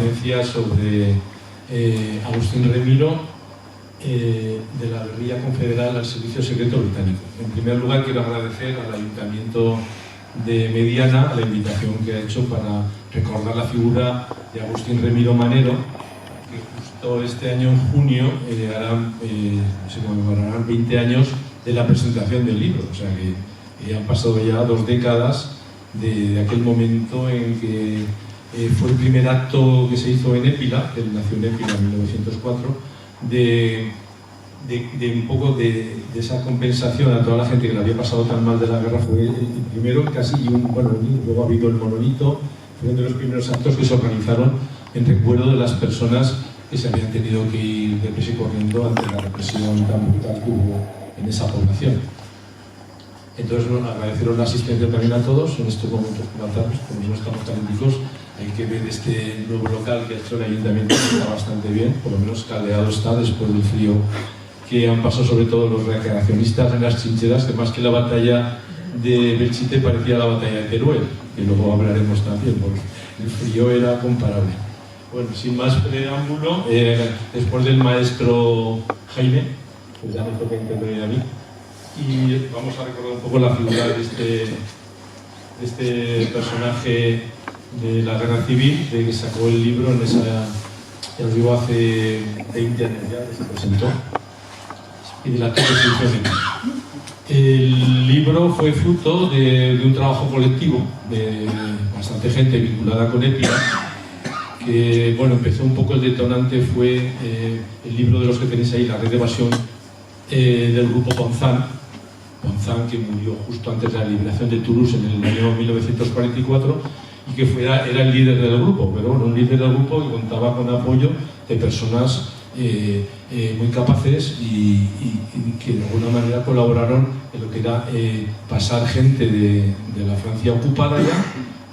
ponencia sobre Agustín Remiro, de la guerrilla confederal al servicio secreto británico. En primer lugar, quiero agradecer al Ayuntamiento de Mediana la invitación que ha hecho para recordar la figura de Agustín Remiro Manero, que justo este año, en junio, se conmemorarán 20 años de la presentación del libro. O sea que han pasado ya 2 décadas de aquel momento en que fue el primer acto que se hizo en Épila, él nació en Épila en 1904, de un poco de esa compensación a toda la gente que le había pasado tan mal de la guerra. Fue el primero casi, luego ha habido el monolito. Fueron de los primeros actos que se organizaron en recuerdo de las personas que se habían tenido que ir deprisa y corriendo ante la represión tan brutal que hubo en esa población. Entonces, bueno, agradeceros la asistencia también a todos en estos momentos por la tarde, como no estamos calentitos. Hay que ver este nuevo local que ha hecho el ayuntamiento, que está bastante bien, por lo menos caldeado está después del frío que han pasado sobre todo los recreacionistas en las trincheras, que más que la batalla de Belchite parecía la batalla de Teruel, que luego hablaremos también, porque el frío era comparable. Bueno, sin más preámbulo, después del maestro Jaime, pues ya me toca intervenir a mí, y vamos a recordar un poco la figura de este personaje de la guerra civil, de que sacó el libro en esa, ya os digo, hace 20 años ya que se presentó, y de la que se hizo. El libro fue fruto de un trabajo colectivo de bastante gente vinculada con Épila, que bueno, empezó un poco, el detonante fue el libro de los que tenéis ahí, La Red de Evasión, del grupo Ponzán, que murió justo antes de la liberación de Toulouse en el año 1944, y que era el líder del grupo, pero bueno, un líder del grupo que contaba con apoyo de personas muy capaces y que de alguna manera colaboraron en lo que era pasar gente de la Francia ocupada ya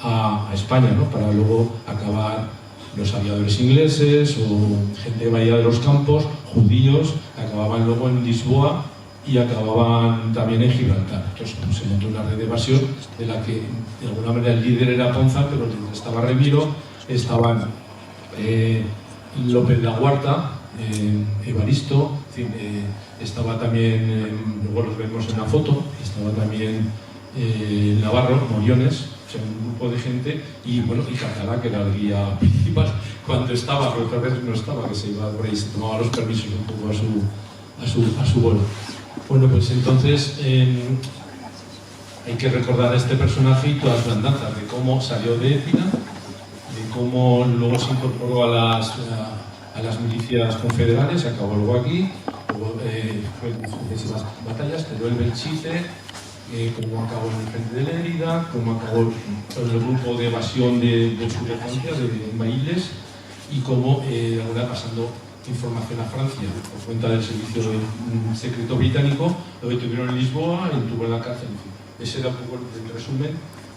a España, ¿no? Para luego acabar los aviadores ingleses o gente que venía de los campos, judíos, acababan luego en Lisboa y acababan también en Gibraltar. Entonces se montó una red de evasión de la que de alguna manera el líder era Ponzán, pero estaba Remiro, estaban López Laguarta, Evaristo, en fin, estaba también, luego los vemos en la foto, estaba también Navarro, Moriones, o sea, un grupo de gente, y bueno, y Catalá, que era el guía principal cuando estaba, pero otra vez no estaba, que se iba por ahí, se tomaba los permisos un poco a su bola. Bueno, pues entonces hay que recordar a este personaje y todas las andanzas, de cómo salió de Épila, de cómo luego se incorporó a las milicias confederales, acabó luego aquí, luego fue en sucesivas batallas, quedó el Belchite, cómo acabó en el frente de Lérida, cómo acabó en el grupo de evasión del sur de Francia, de Mailles, y cómo ahora pasando información a Francia por cuenta del servicio secreto británico, lo detuvieron en Lisboa, estuvo en la cárcel, en fin. Ese era un poco el resumen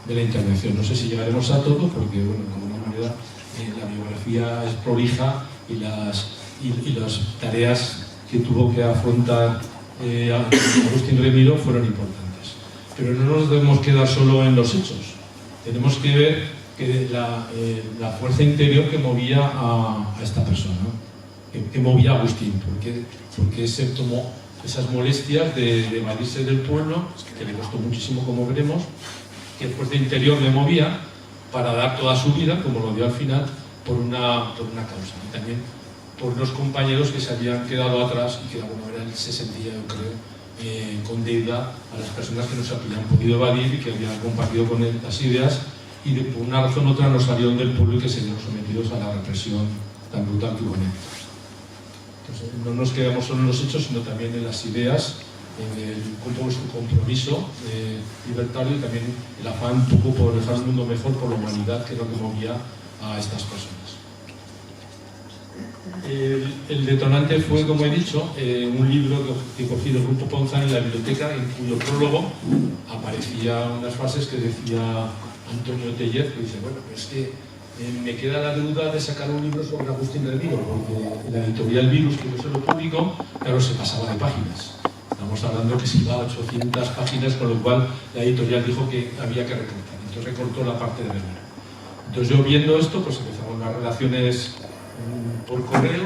de la intervención. No sé si llegaremos a todo, porque bueno, de alguna manera la biografía es prolija y las tareas que tuvo que afrontar Agustín Remiro fueron importantes. Pero no nos debemos quedar solo en los hechos. Tenemos que ver que la fuerza interior que movía a esta persona, que movía a Agustín, porque se tomó esas molestias de evadirse del pueblo, que le costó muchísimo, como veremos, que fuerza interior le movía para dar toda su vida, como lo dio al final, por una causa, y también por los compañeros que se habían quedado atrás y que de alguna manera él se sentía, yo creo, con deuda a las personas que no se habían podido evadir y que habían compartido con él las ideas y por una razón u otra no salieron del pueblo y que se vieron sometidos a la represión tan brutal que hubo en él. Entonces, no nos quedamos solo en los hechos, sino también en las ideas, en su compromiso libertario y también el afán un poco por dejar el mundo mejor por la humanidad, que es lo que movía a estas personas. El detonante fue, como he dicho, un libro que cogí del grupo Ponzán en la biblioteca, en cuyo prólogo aparecían unas frases que decía Antonio Tellez, que dice, bueno, pues que me queda la deuda de sacar un libro sobre Agustín Remiro, porque la editorial Virus, que no se lo publicó, claro, se pasaba de páginas. Estamos hablando que se iba a 800 páginas, con lo cual la editorial dijo que había que recortar. Entonces recortó la parte de Remiro. Entonces yo viendo esto, pues empezamos las relaciones por correo,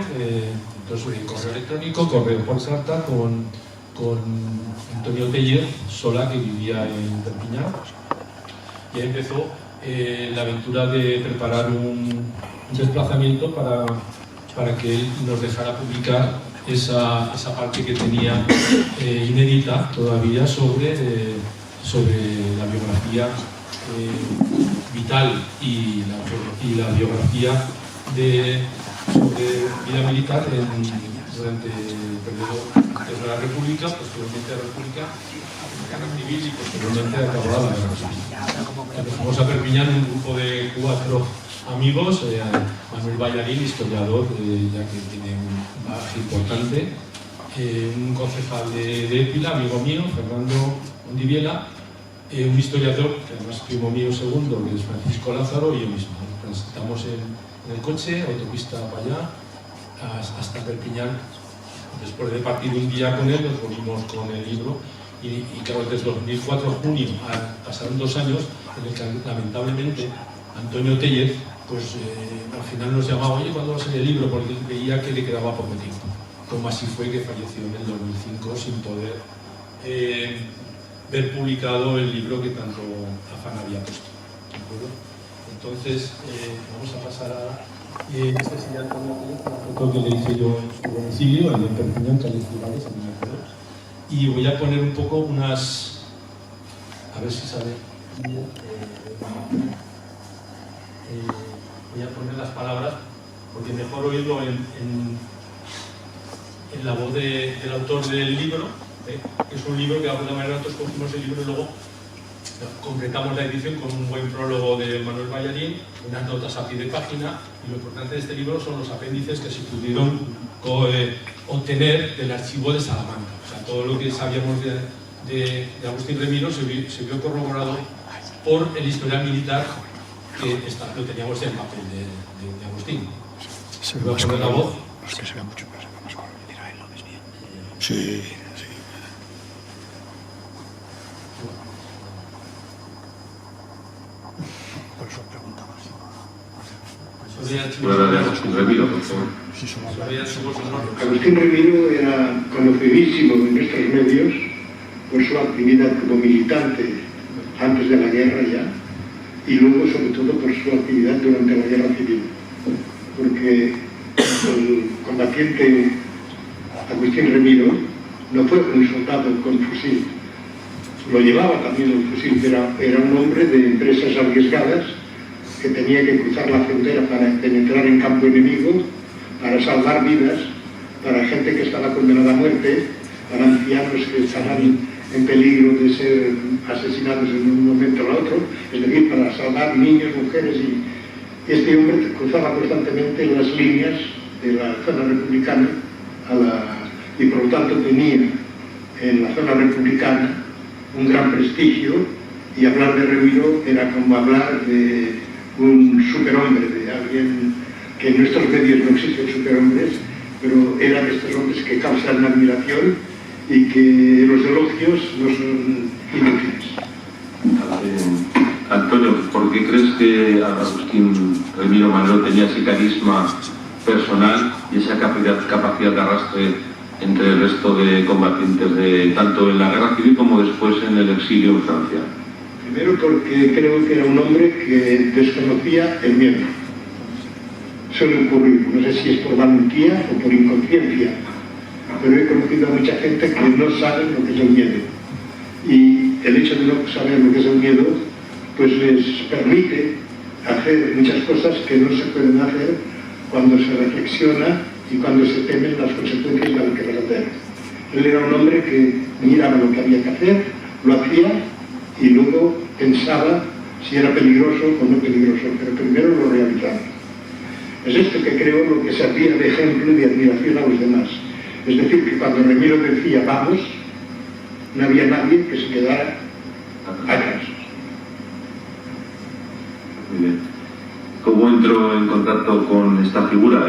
entonces correo electrónico, correo por carta con Antonio Teller Sola, que vivía en Perpiñán. Y ahí empezó la aventura de preparar un desplazamiento para que él nos dejara publicar esa parte que tenía inédita todavía sobre la biografía vital y la biografía sobre vida militar durante el periodo de la República, posteriormente la República, la Guerra Civil y posteriormente acabada la Guerra Civil. Empezamos a Perpiñán un grupo de 4 amigos, Manuel Ballarín, historiador, ya que tiene un bagaje importante, un concejal de Épila, amigo mío, Fernando Ondiviela, un historiador, que además primo mío segundo, que es Francisco Lázaro, y yo mismo. Estamos en el coche, autopista para allá, hasta Perpiñán. Después de partir un día con él, nos volvimos con el libro, y claro, desde 2004 junio pasaron 2 años en el que lamentablemente Antonio Tellez, pues al final nos llamaba, oye, ¿cuándo va a salir el libro? Porque veía que le quedaba poco tiempo. Como así fue que falleció en el 2005 sin poder ver publicado el libro que tanto afán había puesto. ¿De acuerdo? Entonces, vamos a pasar a este sería la foto que le hice yo en su domicilio, en el Perpiñán, calle Ciudades, en el Mercado. Y voy a poner un poco unas, a ver si sale. Voy a poner las palabras, porque mejor oírlo en la voz del autor del libro. Es un libro que de alguna manera nosotros cogimos el libro y luego completamos la edición con un buen prólogo de Manuel Ballarín, unas notas a pie de página, y lo importante de este libro son los apéndices que se pudieron obtener del archivo de Salamanca. O sea, todo lo que sabíamos de Agustín Remiro se vio corroborado por el historial militar que lo teníamos en papel de Agustín. Se ve más color, la voz. No es que se vea mucho, pero se ve más color. Mira, él lo ves bien. Sí, sí. Por eso preguntaba. Agustín Remiro, por favor. Agustín Remiro era conocidísimo en nuestros medios por su actividad como militante antes de la guerra ya, y luego sobre todo por su actividad durante la Guerra Civil, porque el combatiente Agustín Remiro no fue un soldado con fusil, lo llevaba también el fusil, pero era un hombre de empresas arriesgadas que tenía que cruzar la frontera para penetrar en campo enemigo, para salvar vidas, para gente que estaba condenada a muerte, para ancianos que estaban en peligro de ser asesinados en un momento o otro, es decir, para salvar niños, mujeres, y este hombre cruzaba constantemente las líneas de la zona republicana y por lo tanto tenía en la zona republicana un gran prestigio, y hablar de Remiro era como hablar de un superhombre, de alguien que en nuestros medios no existen superhombres, pero era de estos hombres que causan admiración y que los elogios no son inútiles. Antonio, ¿por qué crees que Agustín Remiro Manero tenía ese carisma personal y esa capacidad de arrastre entre el resto de combatientes, tanto en la Guerra Civil como después en el exilio en Francia? Primero porque creo que era un hombre que desconocía el miedo. Suele ocurrir, no sé si es por valentía o por inconsciencia, pero he conocido a mucha gente que no sabe lo que es el miedo. Y el hecho de no saber lo que es el miedo, pues les permite hacer muchas cosas que no se pueden hacer cuando se reflexiona y cuando se temen las consecuencias de lo que vas a hacer. Él era un hombre que miraba lo que había que hacer, lo hacía y luego pensaba si era peligroso o no peligroso, pero primero lo realizaba. Es esto que creo lo que servía de ejemplo y de admiración a los demás. Es decir, que cuando Remiro decía vamos, no había nadie que se quedara atrás. Muy bien. ¿Cómo entró en contacto con esta figura?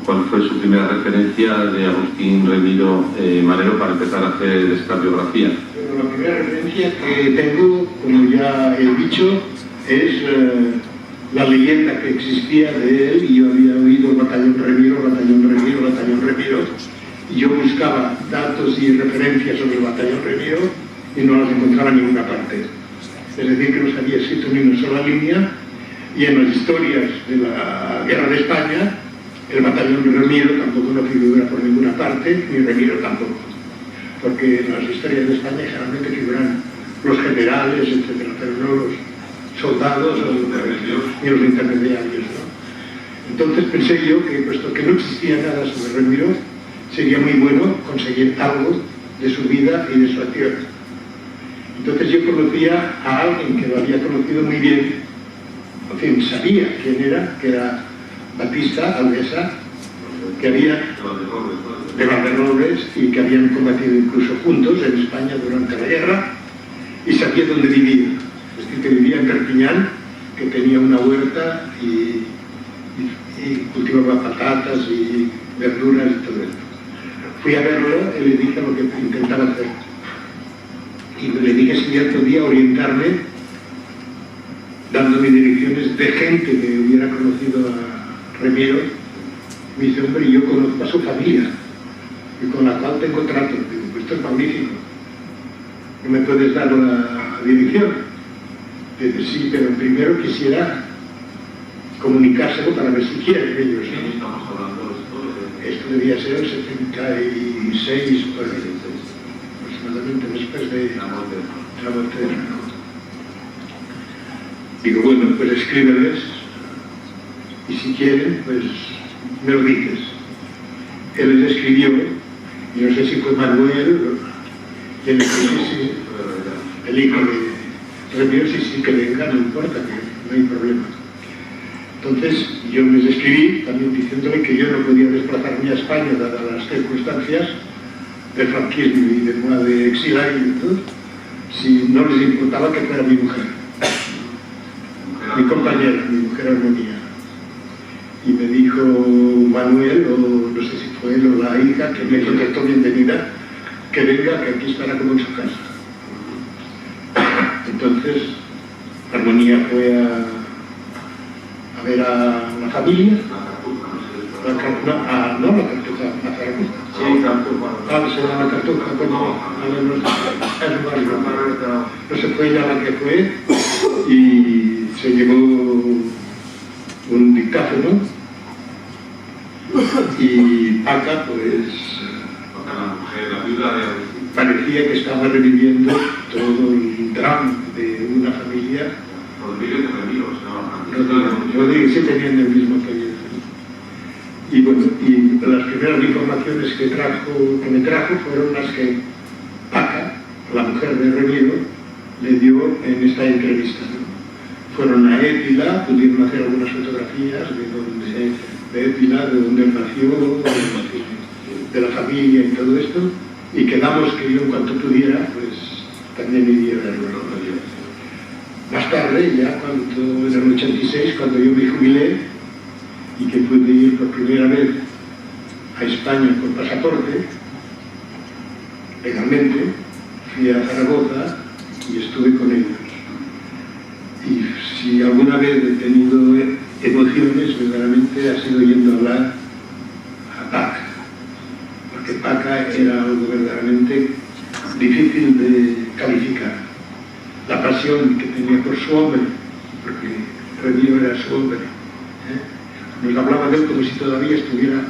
¿Cuál fue su primera referencia de Agustín Remiro Manero para empezar a hacer esta biografía? Bueno, la primera referencia que tengo, como ya he dicho, es la leyenda que existía de él, y yo había oído el batallón Remiro, batallón Remiro, batallón Remiro, y yo buscaba datos y referencias sobre el batallón Remiro y no las encontraba en ninguna parte. Es decir, que no se había escrito ni una sola línea, y en las historias de la Guerra de España, el batallón Remiro tampoco no figura por ninguna parte, ni Remiro tampoco. Porque en las historias de España generalmente figuran los generales, etcétera, pero no los soldados ni los intermediarios, ¿no? Entonces pensé yo que, puesto que no existía nada sobre Remiro, sería muy bueno conseguir algo de su vida y de su acción. Entonces yo conocía a alguien que lo había conocido muy bien, en fin, sabía quién era, que era Batista Alvesa, que había de Valderrobles, y que habían combatido incluso juntos en España durante la guerra, y sabía dónde vivía. Es decir, que vivía en Perpiñán, que tenía una huerta y cultivaba patatas y verduras y todo esto. Fui a verlo y le dije lo que intentaba hacer. Y le dije si cierto día orientarme, dándome direcciones de gente que hubiera conocido a Remiro. Me dice, hombre, yo conozco a su familia, y con la cual tengo trato. Digo, pues esto es magnífico. ¿No me puedes dar la dirección? Dice, sí, pero primero quisiera comunicárselo para ver si quieren ellos. Esto debía ser el 76, aproximadamente después de la muerte de Franco. Digo, bueno, pues escríbeles, y si quieren, pues me lo dices. Él les escribió, y no sé si fue Manuel, y él escribió, sí, el hijo de Remiro, sí, que venga, no importa, que no hay problema. Entonces yo les escribí también diciéndole que yo no podía desplazarme a España dadas las circunstancias del franquismo y de exilario, si no les importaba que fuera mi mujer, mi compañera, mi mujer Armonía. Y me dijo Manuel, o no sé si fue él o la hija, que me contestó bienvenida, que venga, que aquí estará como en su casa. Entonces Armonía fue a ver a la familia, la Cartuja, la Zaragoza. Sí, Cartuja. Se llama Cartuja, no se fue ya la que fue, y se llevó un dictáfono, y Paca, pues, parecía que estaba reviviendo todo el drama de una familia. Rodríguez sí tenían el mismo apellido. Y bueno, y las primeras informaciones que me trajo fueron las que Paca, la mujer de Remiro, le dio en esta entrevista, ¿no? Fueron a Épila, pudieron hacer algunas fotografías de Épila, de donde nació, de la familia y todo esto, y quedamos que yo en cuanto pudiera, pues también iría a verlo. Más tarde, ya en el 86, cuando yo me jubilé y que pude ir por primera vez a España con pasaporte, legalmente, fui a Zaragoza y estuve con ellos. Y si alguna vez he tenido emociones, verdaderamente ha sido yendo a hablar a Paca, porque Paca era algo verdaderamente difícil de calificar. La pasión que tenía por su hombre, porque Remiro era su hombre. Nos hablaba de él como si todavía estuviera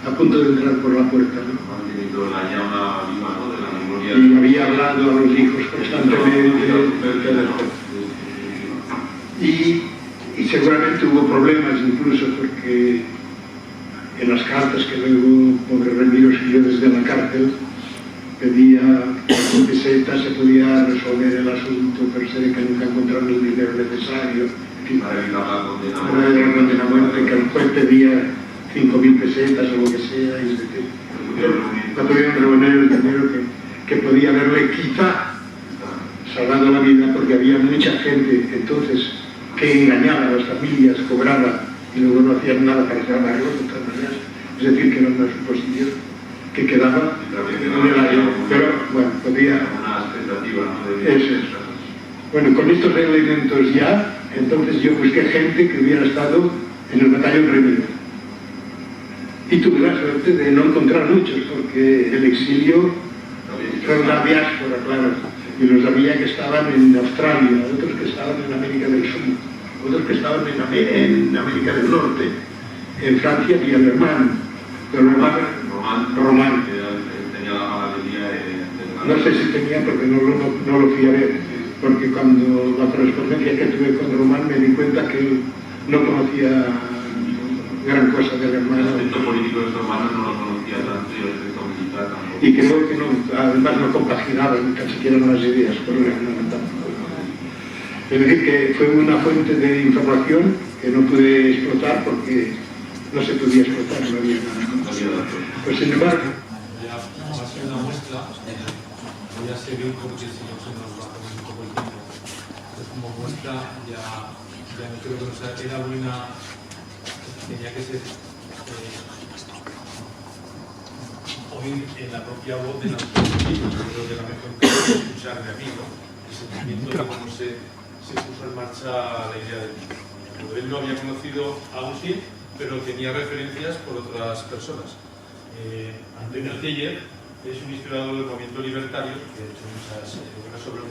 a punto de entrar por la puerta, ¿no? Y había hablado a los hijos constantemente. Y seguramente hubo problemas incluso porque en las cartas que luego pobre Remiro escribió desde la cárcel, pedía con pesetas, se podía resolver el asunto, pero se ve que nunca encontraron el dinero necesario para evitar la condena a muerte, que el juez pedía 5.000 pesetas o lo que sea, y no pudieron reunir el dinero que podía haberle quizá salvado la vida, porque había mucha gente entonces que engañaba a las familias, cobraba y luego no hacían nada para salvarlo de todas maneras. Es decir, que era una suposición que quedaba en el aire, pero bueno, podía... Eso es. Bueno, con estos elementos ya Entonces yo busqué gente que hubiera estado en el batallón Remiro. Y tuve la suerte de no encontrar muchos, porque el exilio fue una diáspora, claro. Y los había que estaban en Australia, otros que estaban en América del Sur, otros que estaban en América del Norte. En Francia había el hermano, Román. Tenía la maravilla No sé si tenía, porque no lo fui a ver, porque cuando la correspondencia que tuve con Román me di cuenta que él no conocía gran cosa del hermano. El aspecto político de su hermano no lo conocía tanto y el aspecto militar tampoco. Y creo que no, además no compaginaba ni tan siquiera unas ideas con el hermano tampoco. Es decir, que fue una fuente de información que no pude explotar porque no se podía explotar, no había nada. Pues sin embargo, ya va a ser una muestra, voy a seguir porque si no se nos va a poner un poco el tiempo. Entonces, como muestra, ya no creo que no sea, era buena, tenía que ser oír en la propia voz de la autoridad. Yo creo que la mejor que escucharme a mí, ¿no? El sentimiento de cómo se puso en marcha la idea de mí. Él no había conocido a Agustín, pero tenía referencias por otras personas. Antonio Teller es un historiador del movimiento libertario que ha hecho muchas obras sobre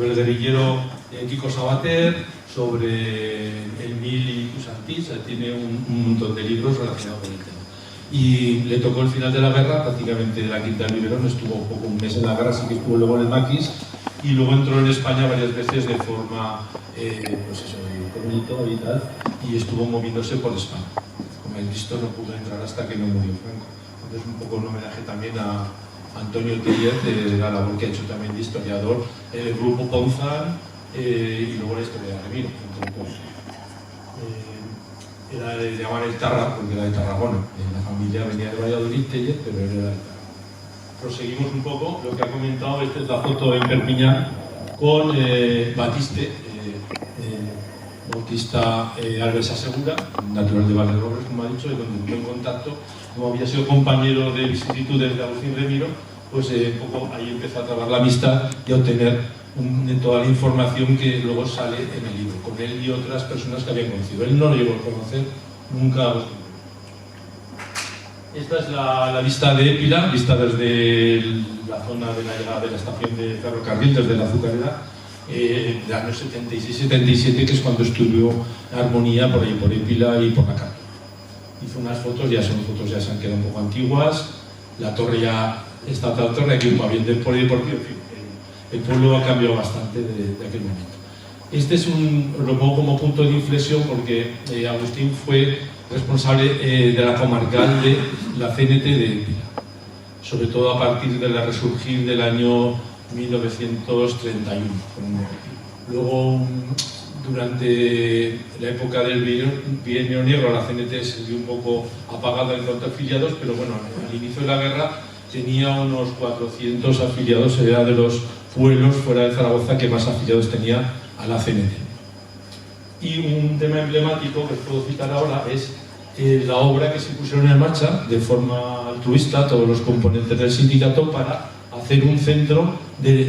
el guerrillero Quico Sabater, sobre el Mil y Cusantís, tiene un montón de libros relacionados con el tema. Y le tocó el final de la guerra, prácticamente la Quinta del Liberón, estuvo poco un mes en la guerra, así que estuvo luego en el Maquis, y luego entró en España varias veces de forma, pues eso, incógnito y tal, y estuvo moviéndose por España. Como habéis visto, no pudo entrar hasta que no murió Franco. Entonces, un poco un homenaje también a Antonio Teller, de la labor que ha hecho también de historiador, el grupo Ponzan, y luego la historia de Remiro. Era de llamar el Tarra, porque era de Tarragona. La familia venía de Valladolid, Teller, pero era de Tarragona. Proseguimos un poco lo que ha comentado. Esta es la foto en Perpiñán con Batiste, Bautista Alves Asegura, natural de Valderrobres, como ha dicho, y donde entró en contacto. Como había sido compañero de vicisitudes de Agustín Remiro, pues poco ahí empezó a trabar la amistad y a obtener toda la información que luego sale en el libro, con él y otras personas que habían conocido. Él no lo llegó a conocer nunca a Agustín. Esta es la vista de Épila, vista desde la zona de la llegada de la estación de ferrocarril, desde la Azucarera, de años 76-77, que es cuando estudió armonía por ahí, por Épila y por la Carta. Hizo unas fotos, ya son fotos, ya se han quedado un poco antiguas. La torre ya está, la torre, aquí un pabellón del polideportivo, en fin, el pueblo ha cambiado bastante de aquel momento. Este es lo pongo como punto de inflexión porque Agustín fue responsable de la comarcal de la CNT de Épila, sobre todo a partir de la resurgir del año 1931. Luego, durante la época del bienio negro, la CNT se vio un poco apagada en cuanto a afiliados, pero bueno, al inicio de la guerra tenía unos 400 afiliados, era de los pueblos fuera de Zaragoza que más afiliados tenía a la CNT. Y un tema emblemático que os puedo citar ahora es la obra que se pusieron en marcha de forma altruista todos los componentes del sindicato para hacer un centro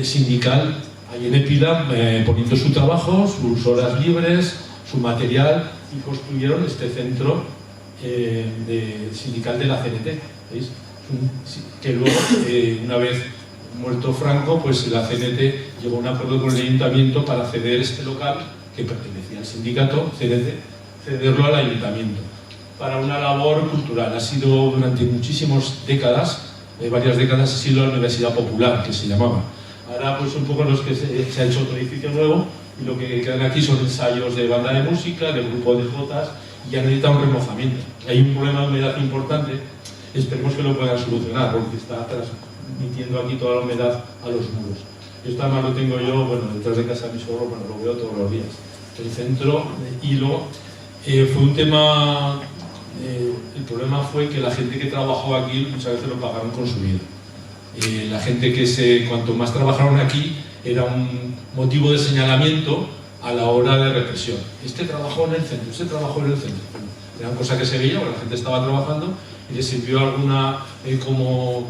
sindical ahí en Épila, poniendo su trabajo, sus horas libres, su material, y construyeron este centro sindical de la CNT, ¿veis? Que luego, una vez muerto Franco, pues la CNT llegó a un acuerdo con el ayuntamiento para ceder este local, que pertenecía al sindicato, cederlo al ayuntamiento, para una labor cultural. Ha sido durante muchísimas décadas, varias décadas, ha sido la Universidad Popular, que se llamaba. Ahora pues un poco los que se ha hecho otro edificio nuevo, y lo que quedan aquí son ensayos de banda de música, de grupo de jotas, y ya necesita un remozamiento. Hay un problema de humedad importante, esperemos que lo puedan solucionar, porque está transmitiendo aquí toda la humedad a los muros. Esto además lo tengo yo, bueno, detrás de casa de mi suegro, bueno, lo veo todos los días. El centro de hilo fue un tema, el problema fue que la gente que trabajó aquí muchas veces lo pagaron con su vida. La gente que cuanto más trabajaron aquí era un motivo de señalamiento a la hora de represión. Este trabajó en el centro, este trabajó en el centro. Bueno, era una cosa que se veía, porque la gente estaba trabajando y le sirvió alguna como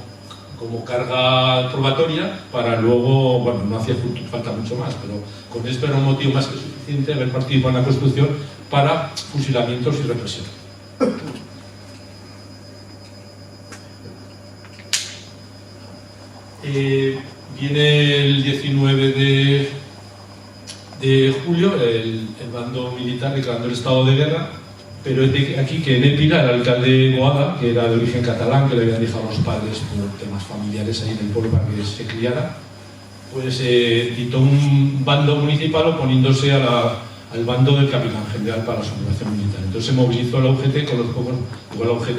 como carga probatoria para luego, bueno, no hacía falta mucho más, pero con esto era un motivo más que suficiente haber participado en la construcción para fusilamientos y represión. Viene el 19 de julio el bando militar declarando el estado de guerra, pero es de aquí que en Épila el alcalde Boada, que era de origen catalán, que le habían dejado a los padres por temas familiares ahí en el pueblo para que se criara, pues dictó un bando municipal oponiéndose al bando del capitán general para la sublevación militar. Entonces se movilizó la UGT con los pocos,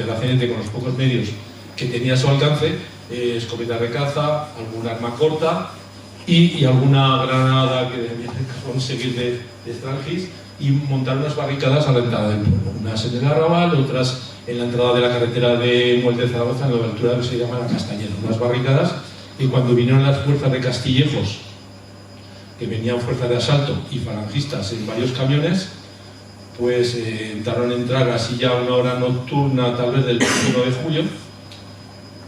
la CNT con los pocos medios que tenía a su alcance, escopeta de caza, alguna arma corta y alguna granada que debía conseguir de extranjis, y montar unas barricadas a la entrada del pueblo, unas en el arrabal, otras en la entrada de la carretera de Muerte de Zaragoza, en la altura que se llama la Castañeda, unas barricadas. Y cuando vinieron las fuerzas de Castillejos, que venían fuerzas de asalto y falangistas en varios camiones, pues intentaron entrar así ya a una hora nocturna, tal vez del 21 de julio,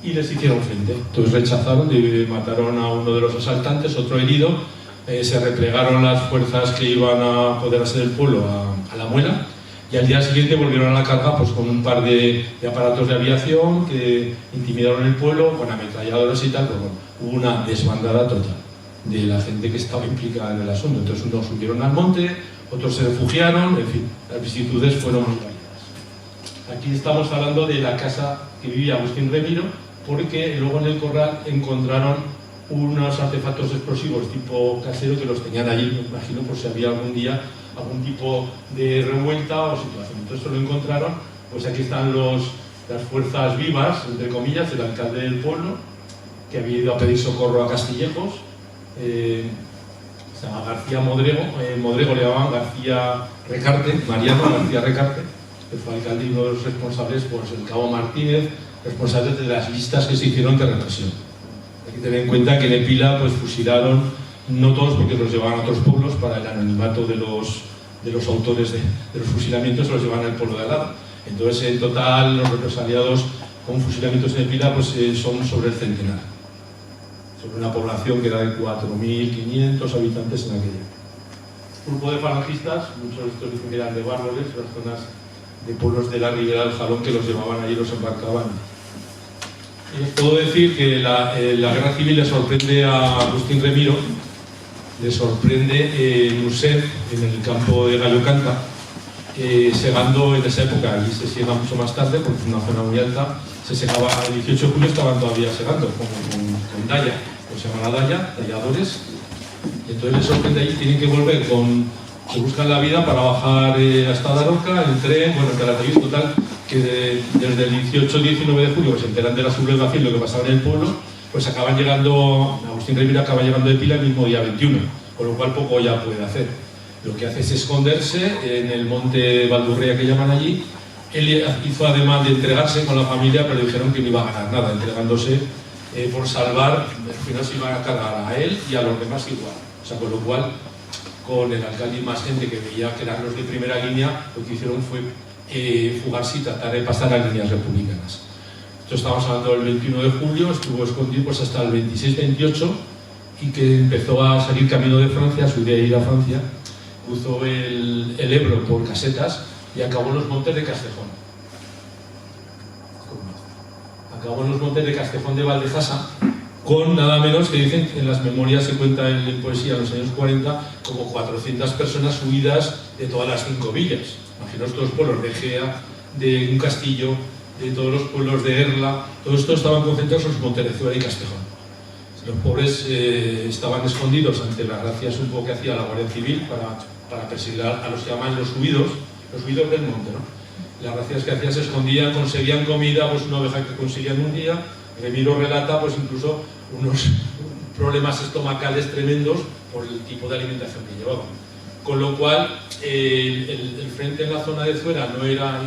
y les hicieron frente. Entonces rechazaron, mataron a uno de los asaltantes, otro herido. Se replegaron las fuerzas que iban a apoderarse del pueblo a la Muela, y al día siguiente volvieron a la carga pues, con un par de aparatos de aviación que intimidaron el pueblo con ametralladoras y tal. Pues, bueno, hubo una desbandada total de la gente que estaba implicada en el asunto. Entonces unos subieron al monte, otros se refugiaron, en fin, las vicisitudes fueron muy variadas. Aquí estamos hablando de la casa que vivía Agustín Remiro, porque luego en el corral encontraron unos artefactos explosivos tipo casero que los tenían allí, me imagino, por si había algún día algún tipo de revuelta o situación. Entonces lo encontraron. Pues aquí están las fuerzas vivas, entre comillas, del alcalde del pueblo, que había ido a pedir socorro a Castillejos. Se llama García Modrego le llamaban García Recarte, Mariano García Recarte, que fue alcalde y uno de los responsables, pues el cabo Martínez, responsables de las listas que se hicieron de represión. Hay que tener en cuenta que en Épila pues fusilaron, no todos porque los llevaban a otros pueblos para el anonimato de los autores de los fusilamientos, los llevaban al pueblo de al lado. Entonces en total los represaliados con fusilamientos en Épila pues, son sobre el centenar, sobre una población que era de 4.500 habitantes en aquella. Grupo de falangistas, muchos de estos dicen que eran de Bárboles, las zonas de pueblos de la Ribera del Jalón, que los llevaban allí y los embarcaban. Puedo decir que la guerra civil le sorprende a Agustín Remiro, le sorprende en Ursel, en el campo de Gallo Canta, segando en esa época, allí se siega mucho más tarde porque es una zona muy alta, se segaba el 18 de julio, estaban todavía segando con daya, pues se llama la daya, dalladores. Entonces les sorprende allí, tienen que volver se buscan la vida para bajar hasta Daroca, el tren, bueno, el Calatayud, total, que desde el 18-19 de julio se enteran de la sublevación, lo que pasaba en el pueblo, pues acaban llegando, Agustín Remiro acaba llegando de Épila el mismo día 21, con lo cual poco ya puede hacer. Lo que hace es esconderse en el monte Valdurrea que llaman allí. Él hizo además de entregarse con la familia, pero dijeron que no iba a ganar nada, entregándose por salvar, al final se iban a cargar a él y a los demás igual. O sea, con lo cual, con el alcalde y más gente que veía que eran los de primera línea, lo que hicieron fue fugarse y tratar de pasar a líneas republicanas. Esto estamos hablando del 21 de julio, estuvo escondido pues, hasta el 26-28 y que empezó a salir camino de Francia, su idea de ir a Francia, cruzó el Ebro por Casetas y acabó en los montes de Castejón. Acabó en los montes de Castejón de Valdejasa, con nada menos que dicen, en las memorias se cuenta en poesía en los años 40, como 400 personas huidas de todas las 5 villas. Imaginaos todos los pueblos de Gea, de un castillo, de todos los pueblos de Erla, todos estos estaban concentrados en los montes de Zuera y Castejón. Los pobres estaban escondidos ante las gracias un poco que hacía la Guardia Civil para perseguir a los que llaman los huidos del monte, ¿no? Las gracias que hacían se escondían, conseguían comida, pues una oveja que conseguían un día. Remiro relata pues incluso unos problemas estomacales tremendos por el tipo de alimentación que llevaban. Con lo cual, el frente en la zona de Zuera no era,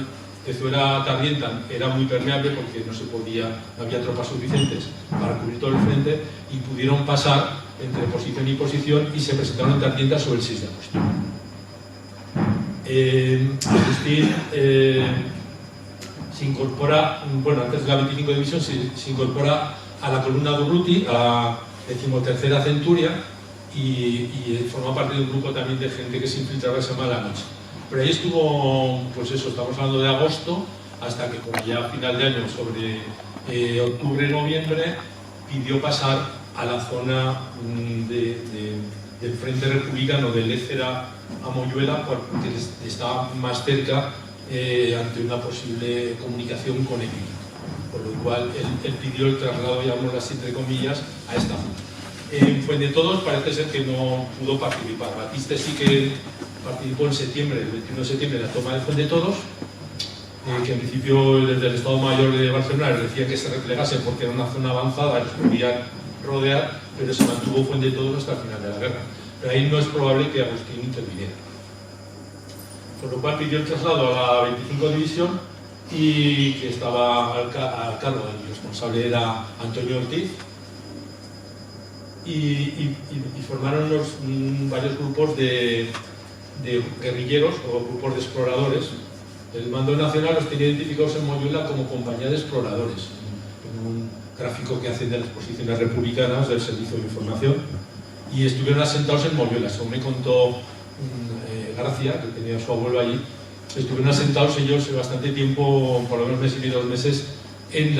de Zuera Tarrienta era muy permeable porque no había tropas suficientes para cubrir todo el frente y pudieron pasar entre posición y posición y se presentaron en Tarrienta sobre el 6 de agosto. Agustín se incorpora, bueno, antes de la 25 división se incorpora a la columna Durruti, a la 13ª Centuria, y forma parte de un grupo también de gente que se infiltraba esa mala noche. Pero ahí estuvo, pues eso, estamos hablando de agosto, hasta que como ya a final de año, sobre octubre, noviembre, pidió pasar a la zona del Frente Republicano de Lécera a Moyuela, porque estaba más cerca ante una posible comunicación con Épiro. Por lo cual él pidió el traslado, llamémoslo entre comillas, a esta zona. En Fuendetodos parece ser que no pudo participar. Batiste sí que participó en septiembre, el 21 de septiembre, en la toma de Fuendetodos, que en principio desde el Estado Mayor de Barcelona les decía que se replegase porque era una zona avanzada, los podían rodear, pero se mantuvo Fuendetodos hasta el final de la guerra. Pero ahí no es probable que Agustín interviniera. Por lo cual pidió el traslado a la 25 División y que estaba al cargo del responsable era Antonio Ortiz, y formaron varios grupos de guerrilleros o grupos de exploradores. El mando nacional los tenía identificados en Moyuela como compañía de exploradores, en un gráfico que hacen de las posiciones republicanas del Servicio de Información, y estuvieron asentados en Moyuela. Según me contó Gracia, que tenía a su abuelo allí, estuvieron asentados ellos bastante tiempo, por lo menos mes y medio, 2 meses, en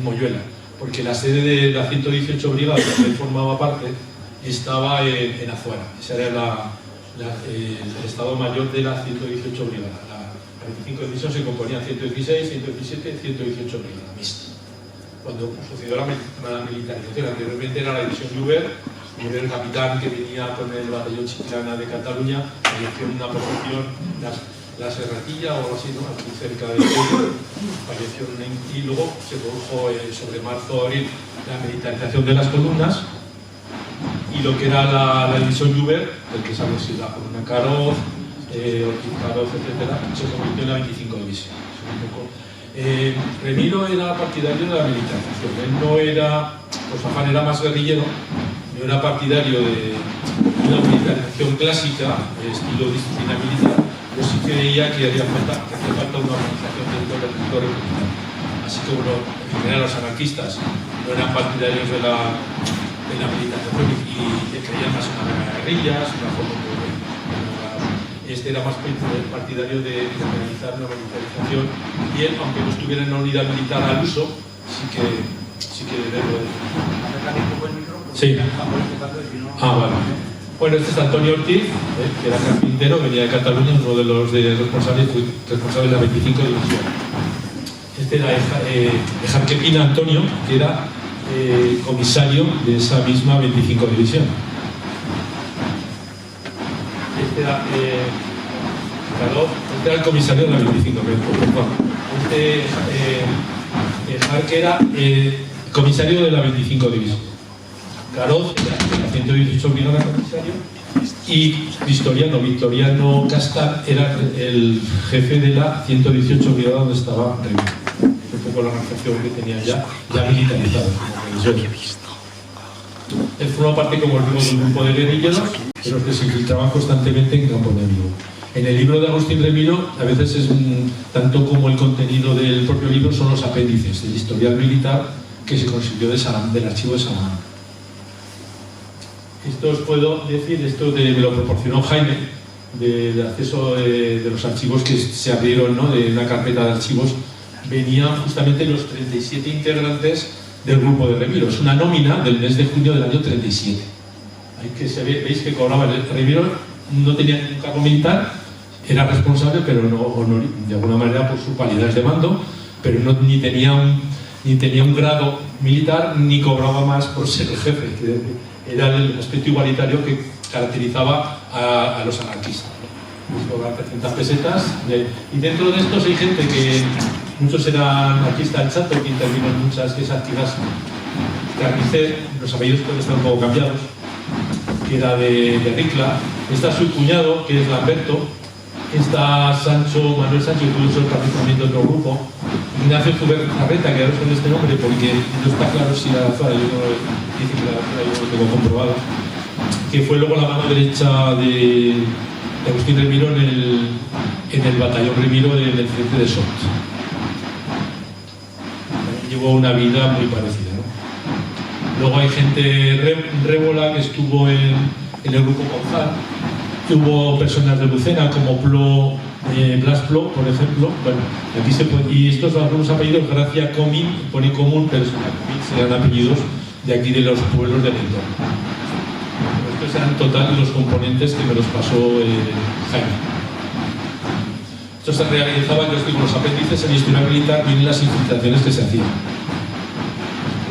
Moyuela, porque la sede de la 118 Brigada, de la que él formaba parte, estaba en Azuara. Ese era el Estado Mayor de la 118 Brigada. La 25 División se componía de 116, 117 y 118 Brigada mixta. Cuando sucedió la militarización, anteriormente era la División Lluver, el capitán que venía con el batallón Chiclana de Cataluña, falleció en una posición, la Serratilla o algo así, ¿no? Aquí cerca de Puebla, falleció y luego se produjo sobre marzo-abril la militarización de las columnas, y lo que era la división Lluver, del que sabe si la columna Caroz, Ortiz Caroz, etc., se convirtió en la 25 División. Remiro era partidario de la militarización, él no era, pues Afán era más guerrillero, no era partidario de una militarización clásica, estilo disciplina militar, pero sí creía que hacía falta una organización dentro del territorio militar. Así que, bueno, en general los anarquistas no eran partidarios de la militarización y creían más en las guerrillas, una forma de... Este era más partidario de organizar una militarización, y él, aunque no estuviera en una unidad militar al uso, sí que debo decir. Sí. Vale. Bueno, este es Antonio Ortiz, que era carpintero, venía de Cataluña, uno de los responsables de la 25 División. Este era Jarquepina Antonio, que era comisario de esa misma 25 División. Este era el comisario de la 25, Jarque era comisario de la 25 División. Caroz era la 118 Brigada comisario, y Victoriano Castar era el jefe de la 118 Brigada donde estaba Remiro. Un poco la organización que tenía ya militarizada. Él formó parte, como vimos, de un grupo de guerrilleros, pero que se infiltraban constantemente en campo enemigo. En el libro de Agustín Remiro, a veces es tanto como el contenido del propio libro son los apéndices del historial militar que se consiguió del archivo de Salamanca. Esto os puedo decir, me lo proporcionó Jaime, del acceso de los archivos que se abrieron, ¿no? De una carpeta de archivos. Venían justamente los 37 integrantes del grupo de Remiro. Es una nómina del mes de junio del año 37. Ahí que veis que cobraba el Remiro, no tenía ningún cargo militar, era responsable, pero no de alguna manera por sus cualidades de mando, pero ni tenía un grado militar, ni cobraba más por ser el jefe. Era el aspecto igualitario que caracterizaba a los anarquistas. Cobraban 300 pesetas, y dentro de estos hay gente que muchos eran anarquistas al chato, que intervino en muchas, que es Artigas Carnicer, los apellidos pueden estar un poco cambiados, que era de Ricla. Está su cuñado, que es Lamberto. Está Manuel Sancho, que tuvo el carnicamiento de otro grupo. Ignacio Zuberarreta, que ahora con este nombre porque no está claro si era Azuara, yo no dice que era Azuara, yo no lo tengo comprobado, que fue luego la mano derecha de Agustín Remiro en el batallón Remiro del frente de Sort. Llevó una vida muy parecida, ¿no? Luego hay gente révola que estuvo en el grupo Gonzal. Hubo personas de Lucena como Blas Plo, por ejemplo. Bueno, aquí se puede, y estos algunos apellidos, Gracia Comín, pone común, pero serán apellidos de aquí de los pueblos del entorno. Estos eran total los componentes que me los pasó Jaime. Esto se realizaba, yo estoy con los apéndices en historia militar, vienen las infiltraciones que se hacían.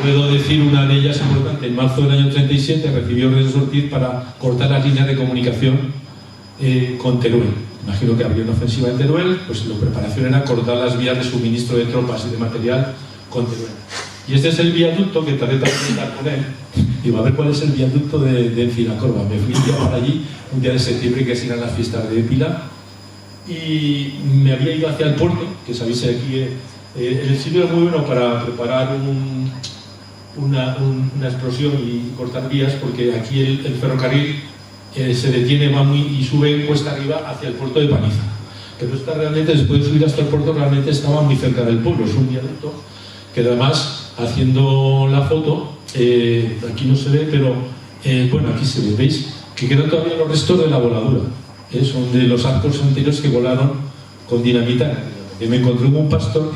Puedo decir una de ellas importante. En marzo del año 37 recibió órdenes de Ortiz para cortar las líneas de comunicación con Teruel. Imagino que habría una ofensiva en Teruel, pues la preparación era cortar las vías de suministro de tropas y de material con Teruel. Y este es el viaducto que tardé también en dar con él. Digo, a ver cuál es el viaducto de Encinacorba. Me fui ya para allí un día de septiembre, que eran las fiestas de Pilar, y me había ido hacia el puerto, que sabéis aquí el sitio es muy bueno para preparar una explosión y cortar vías, porque aquí el ferrocarril se detiene, va y sube cuesta arriba hacia el puerto de Paniza. Pero está realmente, después de subir hasta el puerto, realmente estaba muy cerca del pueblo. Es un viaducto que además, haciendo la foto, aquí no se ve, pero bueno, aquí se ve, ¿veis? Que quedan todavía los restos de la voladura. Son de los arcos anteriores que volaron con dinamita. Me encontré con un pastor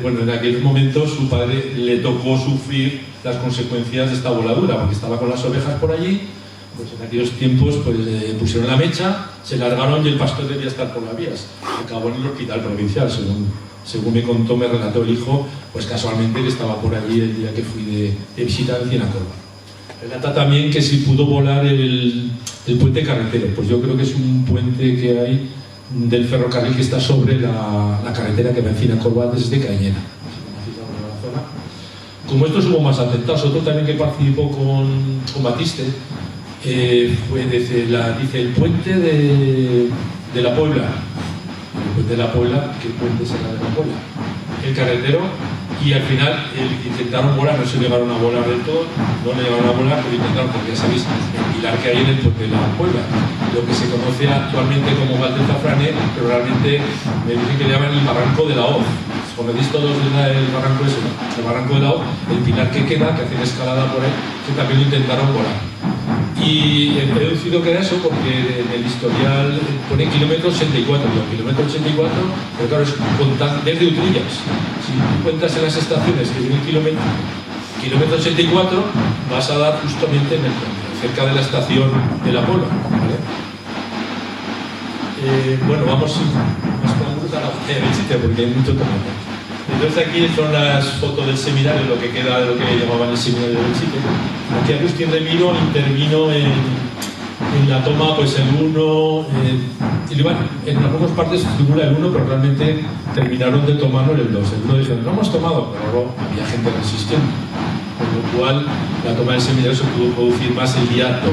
bueno, en aquel momento su padre le tocó sufrir las consecuencias de esta voladura, porque estaba con las ovejas por allí. Pues en aquellos tiempos pues, pusieron la mecha, se largaron y el pastor debía estar por las vías. Acabó en el hospital provincial, según me contó, me relató el hijo, pues casualmente que estaba por allí el día que fui de visita a Encinacorba. Relata también que si pudo volar el puente carretero. Pues yo creo que es un puente que hay del ferrocarril que está sobre la carretera que va a Encinacorba desde Cañena. Como estos hubo más atentados, otro también que participó con Batiste, fue dice el puente de la Puebla. El puente de la Puebla, ¿qué puente será de la Puebla? El carretero, y al final intentaron volar, no se llegaron a volar del todo, no le llegaron a volar, pero intentaron, porque ya sabéis el pilar que hay en el puente de la Puebla, lo que se conoce actualmente como Val del Zafrane, pero realmente me dicen que le llaman el Barranco de la Hoz. Conocéis todos el barranco ese, ¿no? El Barranco de la Hoz, el pilar que queda, que hacen escalada por ahí, que también lo intentaron volar. Y he deducido que era eso porque en el historial pone kilómetro 84, kilómetro 84, pero claro, es desde Utrillas. Si tú cuentas en las estaciones que viene el kilómetro 84, vas a dar justamente en el puente, cerca de la estación de la Puebla, ¿vale? Bueno, vamos más a la de Belchite porque hay mucho tamaño. Entonces aquí son las fotos del seminario, lo que queda de lo que llamaban el seminario de Belchite. Aquí Agustín Remiro intervino en la toma, pues el 1, en algunas partes figura el 1, pero realmente terminaron de tomarlo en el 2. El 1 dijeron, no hemos tomado, pero luego había gente resistiendo. Con lo cual la toma del seminario se pudo producir más el día 2.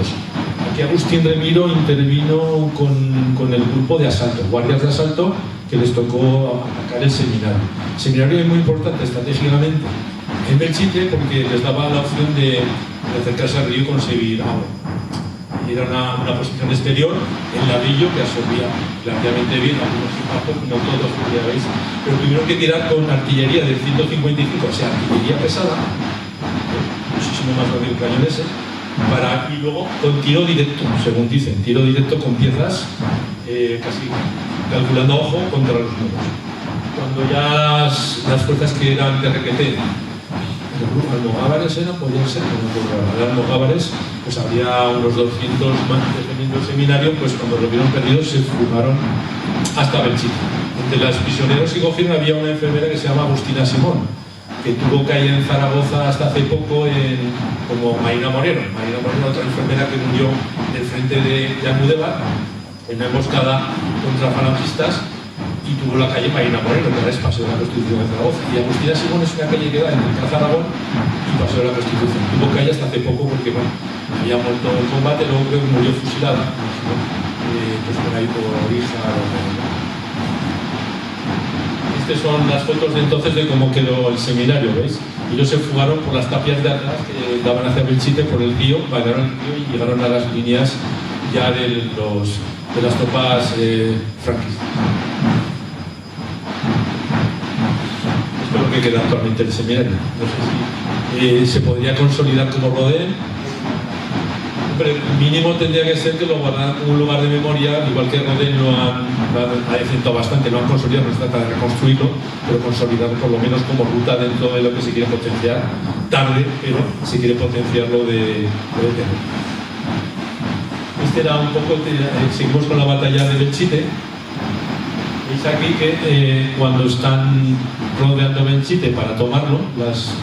Aquí Agustín Remiro intervino con el grupo de asalto, guardias de asalto, que les tocó atacar el seminario. El seminario es muy importante estratégicamente en Belchite porque les daba la opción de acercarse al río y conseguir agua. Era una posición exterior en ladrillo que absorbía relativamente bien algunos impactos, no todos, ya veis, pero tuvieron que tirar con artillería de 155, o sea, artillería pesada, muchísimo más rápido que cañón ese, y luego con tiro directo, según dicen, tiro directo con piezas casi calculando a ojo contra los muros. Cuando ya las fuerzas que eran de Requeté, almogávares podían ser, almogávares, pues había unos 200 más defendiendo el seminario, pues cuando lo vieron perdido se fugaron hasta Belchite. Entre los prisioneros que cogieron había una enfermera que se llama Agustina Simón, que tuvo calle en Zaragoza hasta hace poco como Marina Moreno. Marina Moreno, otra enfermera que murió en el frente de Almudévar, en una emboscada contra falangistas, y tuvo la calle Marina Moreno, que ahora es Paseo de la Constitución de Zaragoza. Y Agustina Simón es una calle que da entre Plaza Aragón y Paseo de la Constitución. Tuvo calle hasta hace poco porque bueno, había muerto en combate, luego creo que murió fusilada, pues por ahí por Orija. Estas son las fotos de entonces de cómo quedó el seminario, ¿veis? Ellos se fugaron por las tapias de atrás que daban hacia Belchite por el río, bailaron el río y llegaron a las líneas ya de las tropas franquistas. Esto es lo que queda actualmente el seminario. No sé si se podría consolidar como rodén. Pero mínimo tendría que ser que lo guardaran como un lugar de memoria, igual que Rodén lo han efectuado bastante, lo han consolidado, no se trata de reconstruirlo, pero consolidarlo por lo menos como ruta dentro de lo que se quiere potenciar, tarde, pero se quiere potenciar lo de tener. Este era un poco, seguimos con la batalla de Belchite. Veis aquí que cuando están rodeando Belchite para tomarlo, las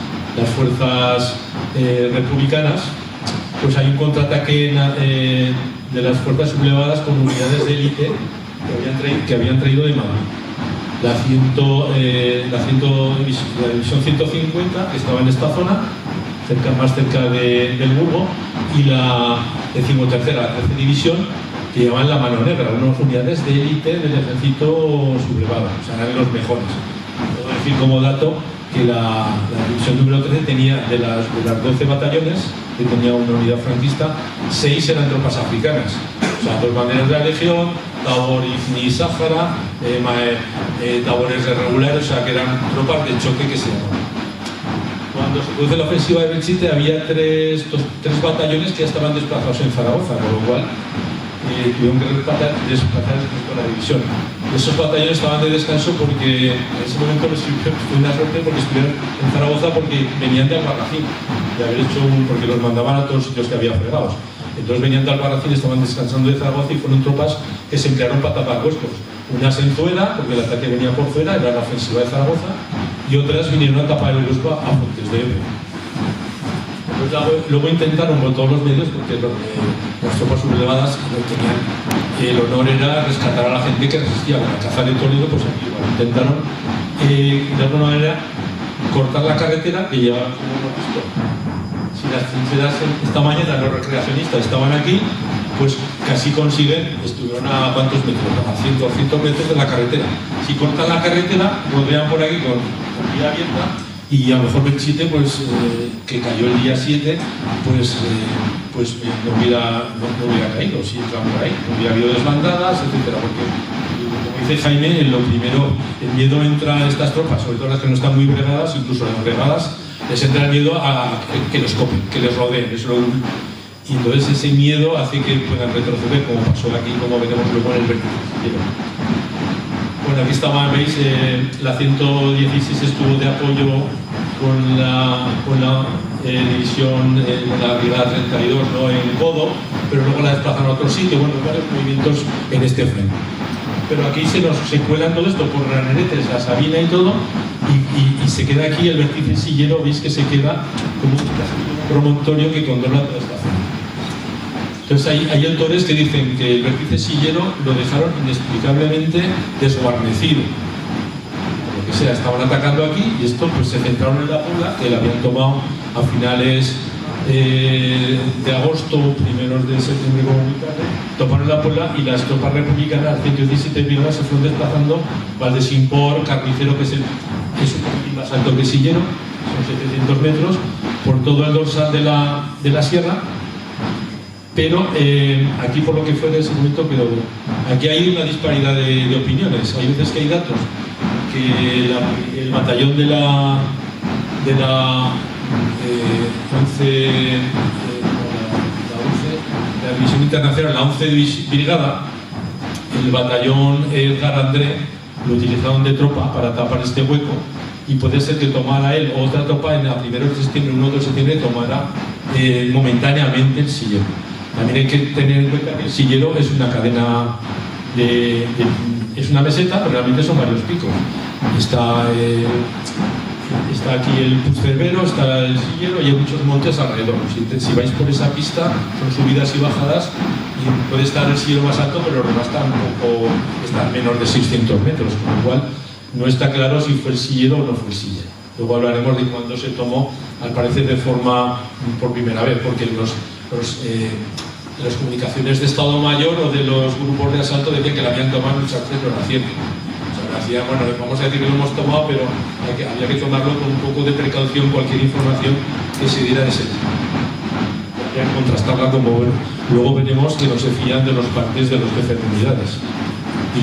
fuerzas republicanas, pues hay un contraataque de las fuerzas sublevadas con unidades de élite que habían traído de Madrid. La división 150, que estaba en esta zona, más cerca del Burgo, y la 13ª, la 13ª división, que llamaban la Mano Negra, unas unidades de élite del ejército sublevado, o sea, eran los mejores. Puedo decir como dato que la división número 13 tenía, de las 12 batallones, que tenía una unidad franquista, 6 eran tropas africanas. O sea, 2 banderas de la Legión, Tabor y Sáhara, Tabores regulares, o sea, que eran tropas de choque que se llamaban. Cuando se produce la ofensiva de Belchite había 3 batallones que ya estaban desplazados en Zaragoza, con lo cual tuvieron que desplazar con la división. Esos batallones estaban de descanso porque en ese momento fue una suerte porque estuvieron en Zaragoza porque venían de Albarracín, de haber hecho porque los mandaban a todos sitios que había fregados. Entonces venían de Albarracín, estaban descansando de Zaragoza y fueron tropas que se emplearon para tapar huescos. Unas en Zuera, porque el ataque venía por Zuera, era la ofensiva de Zaragoza, y otras vinieron a tapar el huesco a Fuentes de Ebro. Luego intentaron por todos los medios, porque las tropas sublevadas tenían, el honor era rescatar a la gente que resistía. La caza de Toledo, pues aquí igual intentaron de alguna manera cortar la carretera que llevaba, como hemos visto. Si las trincheras esta mañana los recreacionistas estaban aquí, pues casi consiguen, estuvieron a cuántos metros, a 100 metros de la carretera. Si cortan la carretera, rodean por aquí con vía abierta. Y a lo mejor Belchite, pues, que cayó el día 7, pues no hubiera caído, si entraban por ahí, no hubiera habido desbandadas, etc. Porque, como dice Jaime, lo primero, el miedo entra a estas tropas, sobre todo las que no están muy bregadas, incluso las bregadas, les entra el miedo a que los copen, que les rodeen. Y entonces ese miedo hace que puedan retroceder, como pasó aquí, como veremos luego en el vértice. Bueno, aquí estaba, veis, la 116 estuvo de apoyo con la división, la brigada 32, ¿no?, en Codo, pero luego la desplazaron a otro sitio. Bueno, varios movimientos en este frente. Pero aquí se cuelan todo esto por Raneretes, la Sabina y todo, y se queda aquí el vértice sillero, veis que se queda como un promontorio que controla toda esta zona. Entonces hay autores que dicen que el vértice sillero lo dejaron inexplicablemente desguarnecido. Por lo que sea, estaban atacando aquí y esto pues se centraron en la Puebla, que la habían tomado a finales de agosto, primeros de septiembre, como muy tarde, tomaron la Puebla y las tropas republicanas, 117 brigadas, se fueron desplazando Valdesimpor, Carnicero, que es un poquitín más alto que Sillero, son 700 metros, por todo el dorsal de la sierra. Pero aquí, por lo que fue en ese momento, pero aquí hay una disparidad de opiniones. Hay veces que hay datos que el batallón de la 11, la división internacional, la 11 brigada, el batallón Edgar André lo utilizaron de tropa para tapar este hueco, y puede ser que tomara él o otra tropa en la 1 de septiembre, 1 de septiembre, tomara momentáneamente el Sillero. También hay que tener en cuenta que el Sillero es una cadena es una meseta, pero realmente son varios picos. Está aquí el Puigcervero, está el Sillero y hay muchos montes alrededor. Si vais por esa pista, son subidas y bajadas, y puede estar el Sillero más alto, pero los demás están menos de 600 metros, con lo cual no está claro si fue el Sillero o no fue el Sillero. Luego hablaremos de cuándo se tomó, al parecer de forma por primera vez, porque las comunicaciones de Estado Mayor o de los grupos de asalto decían que la habían tomado en el Chartres, no era cierto. O sea, bueno, vamos a decir que lo hemos tomado, pero había que tomarlo con un poco de precaución, cualquier información que se diera de ese tipo. Había que contrastarla, como luego veremos que no se fían de los partes de los jefes de unidades. Y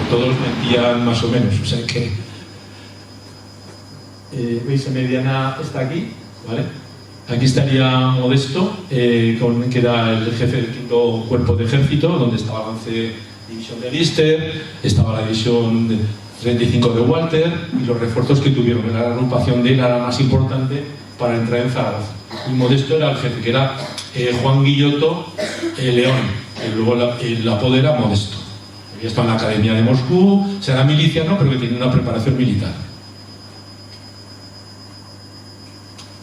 todos mentían más o menos, o sea que... ¿Veis? En mediana está aquí, ¿vale? Aquí estaría Modesto, que era el jefe del 5º Cuerpo de Ejército, donde estaba la 11 División de Lister, estaba la División 35 de Walter y los refuerzos que tuvieron. La agrupación de él era la más importante para entrar en Zaragoza. Y Modesto era el jefe, que era Juan Guilloto León, que luego el apodo era Modesto. Había estado en la Academia de Moscú, era miliciano, pero que tenía una preparación militar.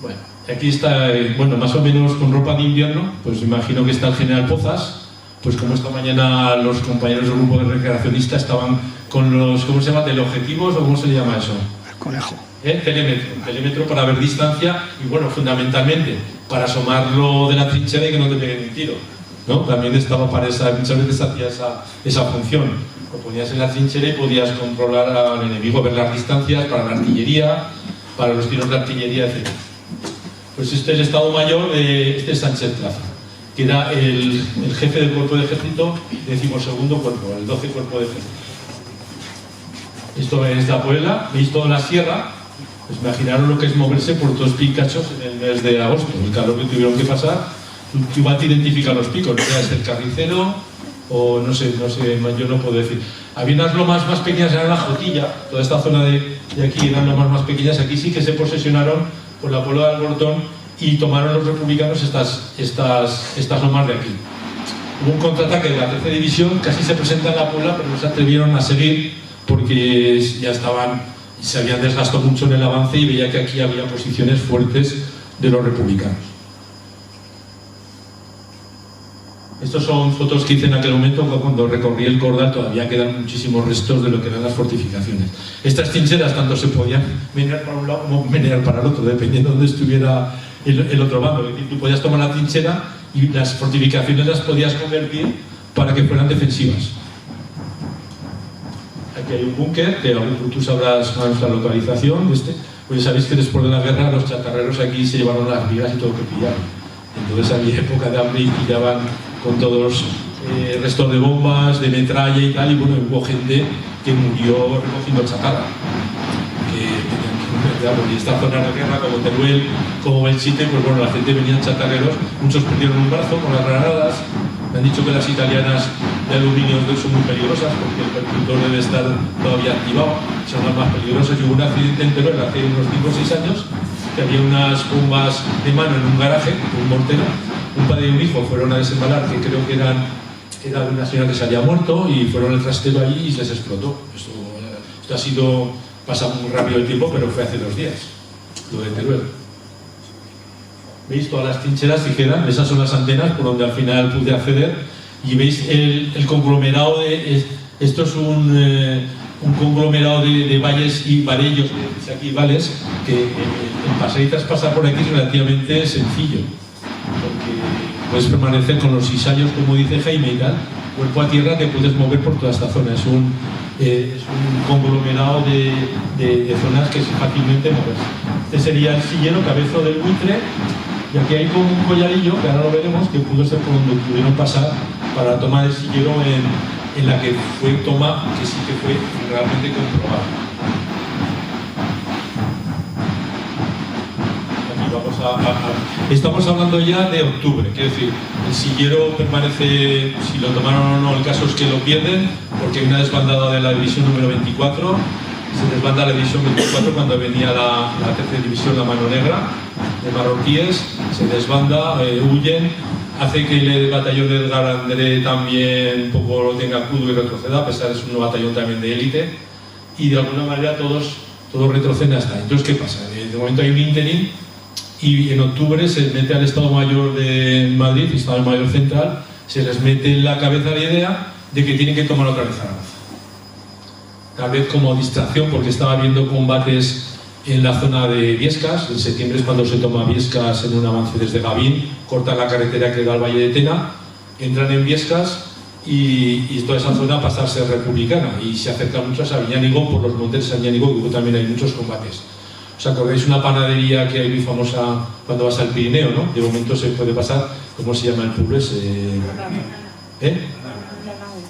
Bueno, aquí está, bueno, más o menos con ropa de invierno, pues imagino que está el general Pozas. Pues como esta mañana los compañeros del grupo de recreacionistas estaban con los, ¿cómo se llama? ¿Teleobjetivos o cómo se llama eso? El conejo. Telémetro para ver distancia y bueno, fundamentalmente para asomarlo de la trinchera y que no te peguen un tiro, ¿no? También estaba para esa, muchas veces hacía esa función. Lo ponías en la trinchera y podías controlar al enemigo, ver las distancias para la artillería, para los tiros de artillería, etc. Pues este es el Estado Mayor de este Sánchez Plaza, que era el jefe del Cuerpo de Ejército, 12º Cuerpo, el 12 Cuerpo de Ejército. Esto es la Puebla, veis toda la sierra, pues imaginaros lo que es moverse por 2 picachos en el mes de agosto, el calor que tuvieron que pasar. Tú vas a identificar los picos, no sé, es el Carnicero o no sé, yo no puedo decir. Había unas lomas más pequeñas, era la Jotilla, toda esta zona de aquí eran lomas más pequeñas, aquí sí que se posesionaron por la Puebla de Albortón y tomaron los republicanos estas lomas de aquí. Hubo un contraataque de la 13ª División, casi se presenta en la Puebla, pero no se atrevieron a seguir porque ya se habían desgastado mucho en el avance y veía que aquí había posiciones fuertes de los republicanos. Estas son fotos que hice en aquel momento cuando recorrí el Cordal. Todavía quedan muchísimos restos de lo que eran las fortificaciones. Estas trincheras tanto se podían menear para un lado como menear para el otro, dependiendo de dónde estuviera el otro bando. Es decir, tú podías tomar la trinchera y las fortificaciones las podías convertir para que fueran defensivas. Aquí hay un búnker, que tú sabrás más la localización de este. Pues sabéis que después de la guerra los chatarreros aquí se llevaron las vigas y todo lo que pillaron. Entonces había época de hambre y pillaban con todos restos de bombas, de metralla y tal, y bueno, hubo gente que murió recogiendo chatarra. Y esta zona de la guerra, como Teruel, como Belchite, pues bueno, la gente venían chatarreros, muchos perdieron un brazo con las granadas. Me han dicho que las italianas de aluminio son muy peligrosas porque el percutor debe estar todavía activado, son las más peligrosas. Y hubo un accidente en Teruel hace unos 5 o 6 años, que había unas bombas de mano en un garaje, un mortero. Un padre y un hijo fueron a desembalar, que creo que era de una señora que se había muerto, y fueron al trastero allí y se les explotó. Esto ha sido, pasa muy rápido el tiempo, pero fue hace 2 días, lo de Teruel. ¿Veis todas las trincheras que quedan? Esas son las antenas por donde al final pude acceder, y veis el conglomerado de... Esto es un conglomerado de valles y varellos, aquí vales, que en Pasaditas pasar por aquí es relativamente sencillo, porque puedes permanecer con los cizallos, como dice Jaime y tal, cuerpo a tierra te puedes mover por toda esta zona. Es un conglomerado de zonas que es fácilmente moverse. Este sería el sillero, cabezo del buitre, y aquí hay como un collarillo, que ahora lo veremos, que pudo ser por donde pudieron pasar para tomar el sillero en la que fue toma, que sí que fue realmente comprobada. Estamos hablando ya de octubre, quiero decir, el sillero permanece, si lo tomaron o no, el caso es que lo pierden, porque hay una desbandada de la división número 24, se desbanda la división 24 cuando venía la 13ª división, la Mano Negra, de marroquíes, se desbanda, huyen, hace que el batallón de Edgar André también un poco lo tenga crudo y retroceda, a pesar de ser un batallón también de élite, y de alguna manera todos retroceden hasta ahí. Entonces, ¿qué pasa? De momento hay un interín, y en octubre se mete al Estado Mayor de Madrid, Estado Mayor Central, se les mete en la cabeza la idea de que tienen que tomar otra vez Zaragoza. Tal vez como distracción, porque estaba habiendo combates en la zona de Viescas. En septiembre es cuando se toma Viescas en un avance desde Gavín, cortan la carretera que da al Valle de Tena, entran en Viescas y toda esa zona pasa a ser republicana, y se acerca mucho a Sabiñánigo, por los montes de Sabiñánigo, que también hay muchos combates. ¿Os acordáis una panadería que hay muy famosa cuando vas al Pirineo, no? De momento se puede pasar, ¿cómo se llama el pueblo ese?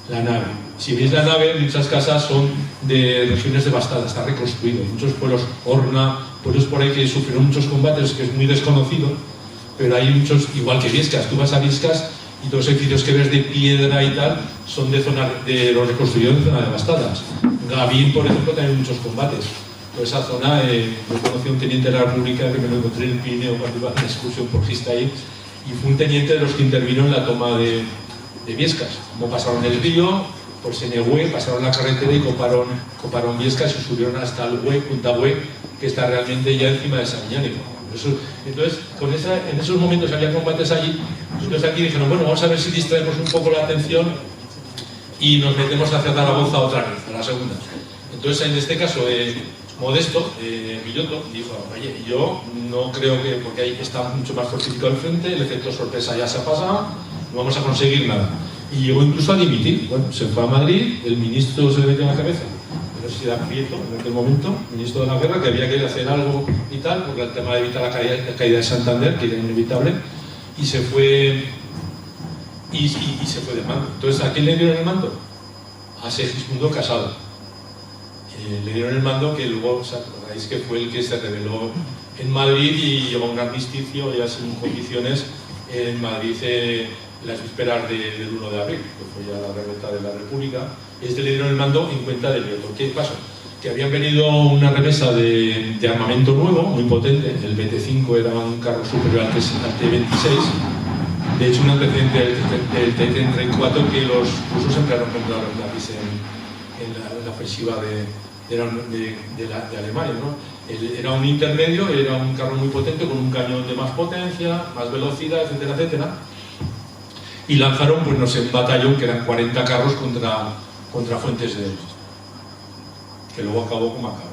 La Nave. Si veis la nave, muchas casas son de regiones devastadas, está reconstruido. Muchos pueblos, Horna, pueblos por ahí que sufrieron muchos combates, que es muy desconocido, pero hay muchos, igual que Viescas. Tú vas a Viescas y todos los edificios que ves de piedra y tal son de zona de los reconstruidos en zonas devastadas. Gavín, por ejemplo, también hay muchos combates. Toda esa zona, yo conocí a un teniente de la República que me lo encontré en el Pirineo cuando iba a una excursión por Gistaí, y fue un teniente de los que intervino en la toma de Viescas. Como pasaron el río, por Senegüe, pasaron la carretera y coparon Viescas y subieron hasta el Hue, Punta Hue, que está realmente ya encima de Sariñánigo. Entonces, en esos momentos había combates allí. Entonces aquí dijeron, bueno, vamos a ver si distraemos un poco la atención y nos metemos hacia Zaragoza otra vez, a la segunda. Entonces, en este caso, Modesto, Villoto, dijo, oye, yo no creo que, porque ahí está mucho más fortificado el frente, el efecto sorpresa ya se ha pasado, no vamos a conseguir nada. Y llegó incluso a dimitir. Bueno, se fue a Madrid, el ministro se le metió en la cabeza, no sé si era Prieto en aquel momento, ministro de la guerra, que había que hacer algo y tal, porque el tema de evitar la caída de Santander, que era inevitable, y se fue de mando. Entonces, ¿a quién le dieron el mando? A Segismundo Casado. Le dieron el mando, que luego, ¿os acordáis que fue el que se rebeló en Madrid y llegó a un armisticio ya sin condiciones en Madrid las vísperas del 1 de abril, que fue ya la revuelta de la República? Le dieron el mando en cuenta de Villoto. ¿Qué pasó? Que habían venido una remesa de armamento nuevo, muy potente. El BT-5 era un carro superior al T-26. De hecho, un antecedente del T-34 que los rusos emplearon contra los nazis en la ofensiva de Alemania, ¿no? Era un intermedio, era un carro muy potente con un cañón de más potencia, más velocidad, etcétera, etcétera. Y lanzaron, pues no sé, un batallón que eran 40 carros contra Fuentes de Elche, que luego acabó como acabó.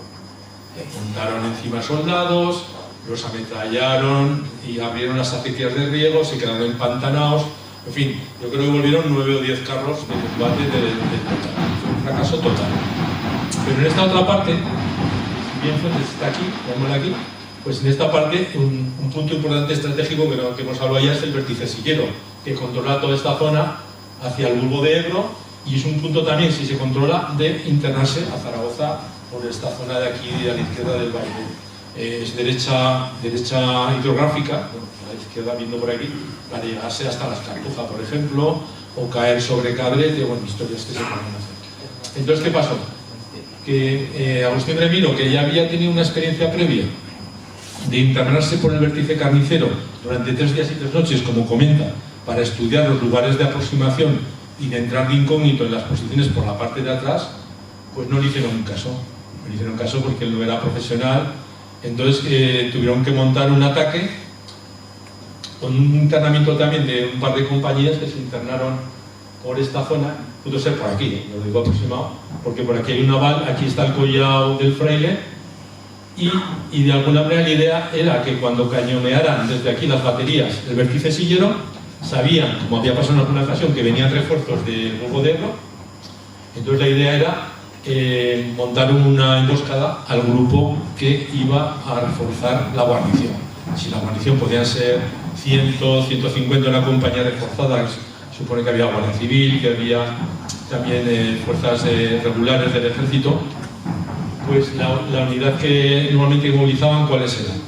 Montaron encima soldados, los ametrallaron y abrieron las acequias de riego, se quedaron empantanados. En fin, yo creo que volvieron 9 o 10 carros de combate del total. Fue un fracaso total. Pero en esta otra parte, si bien Fuentes está aquí, veámosla aquí, pues en esta parte un punto importante estratégico que hemos hablado ya es el vértice sillero, que controla toda esta zona hacia el Burgo de Ebro, y es un punto también, si se controla, de internarse a Zaragoza por esta zona de aquí, a la izquierda del valle. Es derecha hidrográfica, bueno, a la izquierda viendo por aquí, para llegarse hasta las Cartujas, por ejemplo, o caer sobre Cadrete, bueno, historias que se pueden hacer. Entonces, ¿qué pasó? Que Agustín Remiro, que ya había tenido una experiencia previa de internarse por el vértice carnicero durante 3 días y 3 noches, como comenta, para estudiar los lugares de aproximación y de entrar de incógnito en las posiciones por la parte de atrás, pues no le hicieron caso. No le hicieron caso porque él no era profesional. Entonces tuvieron que montar un ataque con un internamiento también de un par de compañías que se internaron por esta zona. Pudo ser por aquí, lo digo aproximado, porque por aquí hay un naval, aquí está el collado del Fraile, y de alguna manera la idea era que cuando cañonearan desde aquí las baterías del vértice sillero, sabían, como había pasado en alguna ocasión, que venían refuerzos del Burgo de Ebro. Entonces la idea era montar una emboscada al grupo que iba a reforzar la guarnición. Si la guarnición podían ser 100, 150, una compañía reforzada, supone que había Guardia Civil, que había también fuerzas regulares del ejército, pues la unidad que normalmente movilizaban, ¿cuáles eran?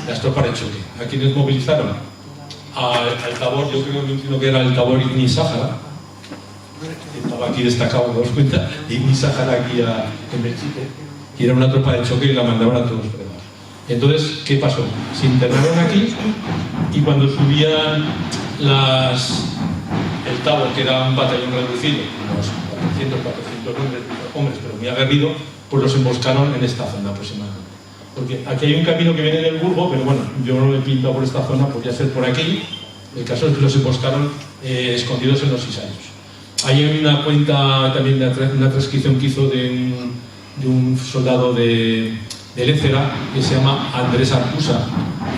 Las tropas de choque. ¿A quiénes movilizaron? Al Tabor, yo creo que era el Tabor Igni Sáhara, que estaba aquí destacado, ¿me das cuenta? Igni Sáhara aquí en Belchite, y era una tropa de choque y la mandaban a todos los fregados. Entonces, ¿qué pasó? Se internaron aquí y cuando subían el Tabor, que era un batallón reducido, unos 400 hombres, pero muy aguerrido, pues los emboscaron en esta zona aproximadamente. Porque aquí hay un camino que viene del Burgo, pero bueno, yo no lo he pintado por esta zona, podría ser por aquí. El caso es que los emboscaron escondidos en los cizallos. Hay una cuenta también, una transcripción que hizo de un soldado de Lécera, que se llama Andrés Arcusa.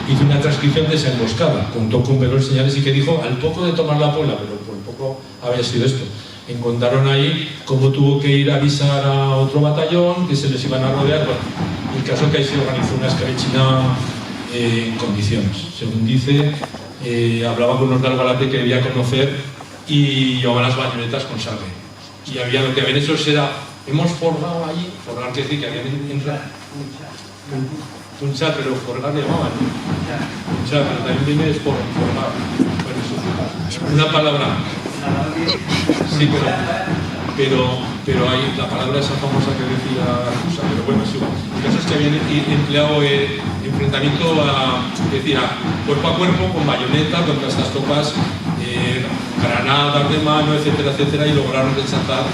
Hizo una transcripción de esa emboscada, contó con veloz señales y que dijo, al poco de tomar la Puebla, pero por poco había sido esto. Encontraron ahí cómo tuvo que ir a avisar a otro batallón, que se les iban a rodear. Bueno, el caso es que ahí se organizó una escabechina en condiciones. Según dice, hablaba con unos de Albalate que debía conocer y llevaban las bayonetas con sangre. y había, lo que habían hecho era, hemos forgado allí, forgar quiere decir que habían entrado, punchar, pero forgar le llamaban, punchar, pero también viene es forgar. Bueno, eso, una palabra, sí, pero hay la palabra esa famosa que decía Arcusa, pero bueno, es igual. El caso es que habían empleado enfrentamiento cuerpo a cuerpo, con bayoneta, contra estas tropas, granadas de mano, etcétera, etcétera, y lograron rechazar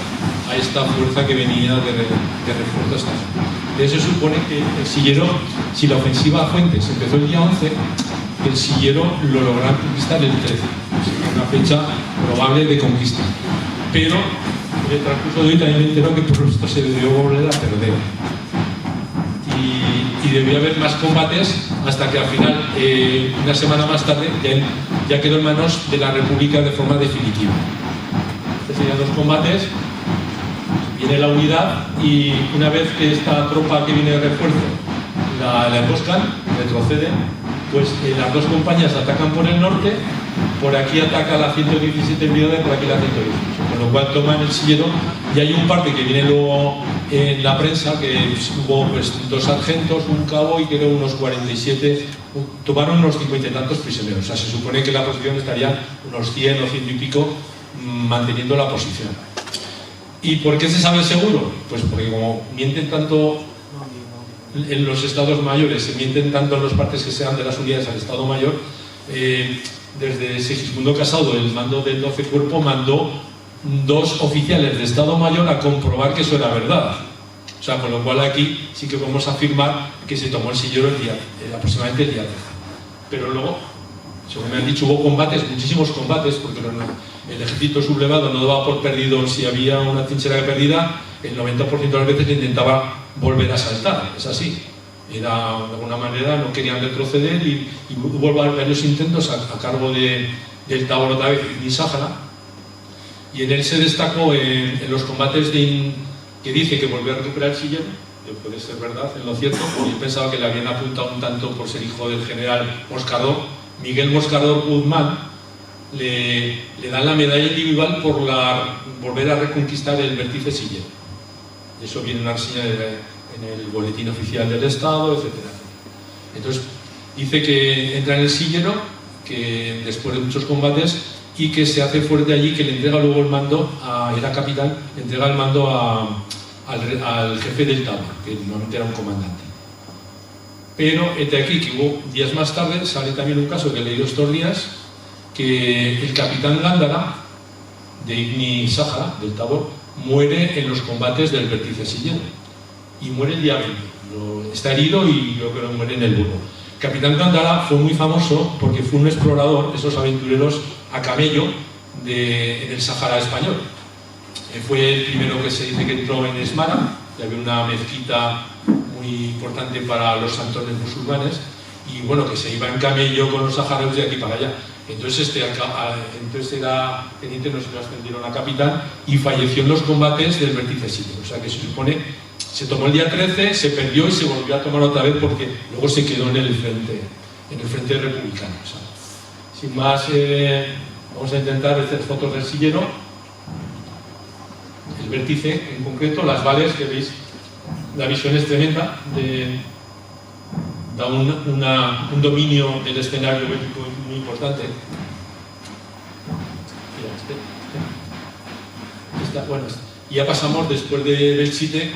a esta fuerza que venía de refuerzo. De eso se supone que el Sillero, si la ofensiva a Fuentes empezó el día 11, el Sillero lo lograron conquistar el 13, una fecha probable de conquista. Pero en el transcurso de hoy también me entero que por esto se debió volver a perder. Y debió haber más combates hasta que al final, una semana más tarde, ya quedó en manos de la República de forma definitiva. Estos serían los combates, viene la unidad y una vez que esta tropa que viene de refuerzo la emboscan, retroceden, pues las dos compañías atacan por el norte, por aquí ataca la 117 unidades, por aquí la 118, con lo cual toman el Sillero y hay un parte que viene luego en la prensa que hubo pues 2 sargentos, un cabo y creo unos 47, tomaron unos 50 y tantos prisioneros, o sea, se supone que la posición estaría unos 100 o 100 y pico manteniendo la posición. ¿Y por qué se sabe seguro? Pues porque como mienten tanto en los estados mayores, se mienten tanto en los partes que sean de las unidades al estado mayor, desde Segismundo Casado, el mando del 12 Cuerpo, mandó 2 oficiales de Estado Mayor a comprobar que eso era verdad. O sea, con lo cual aquí sí que podemos afirmar que se tomó el Sillero aproximadamente el día 13. Pero luego, según me han dicho, hubo combates, muchísimos combates, porque el ejército sublevado no daba por perdido si había una trinchera perdida, el 90% de las veces intentaba volver a saltar, es así. Era, de alguna manera, no querían retroceder y hubo varios intentos a cargo del Tábor otra vez y Sáhara, y en él se destacó en los combates que dice que volvió a recuperar el Sillero, que puede ser verdad, en lo cierto, porque yo pensaba que le habían apuntado un tanto por ser hijo del general Moscardor. Miguel Moscardor Guzmán le dan la medalla individual por volver a reconquistar el vértice Sillero. Eso viene en una reseña en el boletín oficial del Estado, etc. Entonces, dice que entra en el Sillero, que después de muchos combates, y que se hace fuerte allí, que le entrega luego el mando, era capitán, le entrega el mando al jefe del Tábor, que normalmente era un comandante. Pero, entre aquí, que hubo días más tarde, sale también un caso que he leído estos días, que el capitán Gándara, de Ibn Sáhara, del Tábor, muere en los combates del vértice Sillero. Y muere el día 20. Está herido y creo que lo muere en el Burgo. Capitán Gándara fue muy famoso porque fue un explorador, esos aventureros a camello en el Sáhara español. Fue el primero que se dice que entró en Esmara, y había una mezquita muy importante para los santones musulmanes, y bueno, que se iba en camello con los saharauis de aquí para allá. Entonces era teniente, no se lo ascendieron a capitán, y falleció en los combates del vértice Sillero. O sea que se supone, se tomó el día 13, se perdió y se volvió a tomar otra vez porque luego se quedó en el frente republicano. O sea, sin más, vamos a intentar hacer fotos del Sillero, el vértice en concreto, las vales que veis, la visión es tremenda, da un dominio del escenario bélico muy importante. Mira, bueno, y ya pasamos, después de Belchite,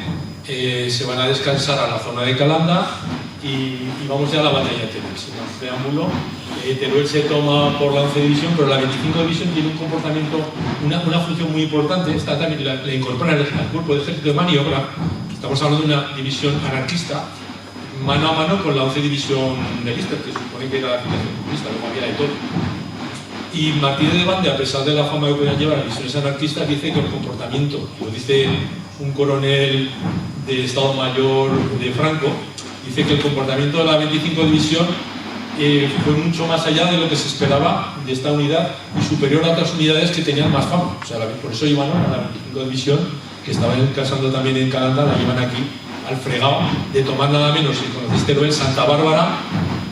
se van a descansar a la zona de Calanda y vamos ya a la batalla de Teruel. Sin más preámbulo, Teruel se toma por la 11 división, pero la 25 división tiene un comportamiento, una función muy importante. Esta también la incorpora al cuerpo de ejército de maniobra. Estamos hablando de una división anarquista, mano a mano con la 11 división de Lister, que supone que era la afiliación comunista, luego había de todo. Y Martínez de Bande, a pesar de la fama que podían llevar las divisiones anarquistas, dice que el comportamiento, lo dice un coronel del Estado Mayor de Franco, dice que el comportamiento de la 25 división fue mucho más allá de lo que se esperaba de esta unidad y superior a otras unidades que tenían más fama. O sea, por eso iban a la 25 división, que estaban casando también en Calanda, la llevan aquí al fregado de tomar nada menos, si conocéis Teruel, Santa Bárbara,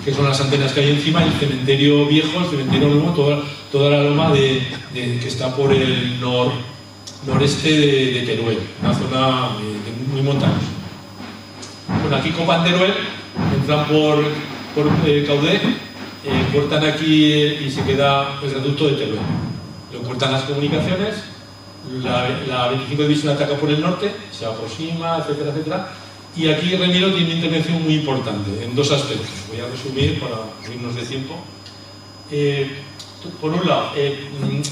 que son las antenas que hay encima, el cementerio viejo, el cementerio nuevo, toda la loma que está por el noreste de Teruel, una zona muy montañosa. Bueno, aquí copan Teruel, entran por Caudé, cortan aquí y se queda el reducto de Teruel. Lo cortan las comunicaciones, la 25 División ataca por el norte, se aproxima, etcétera, etcétera. Y aquí Remiro tiene una intervención muy importante en dos aspectos. Voy a resumir para irnos de tiempo. Por un lado,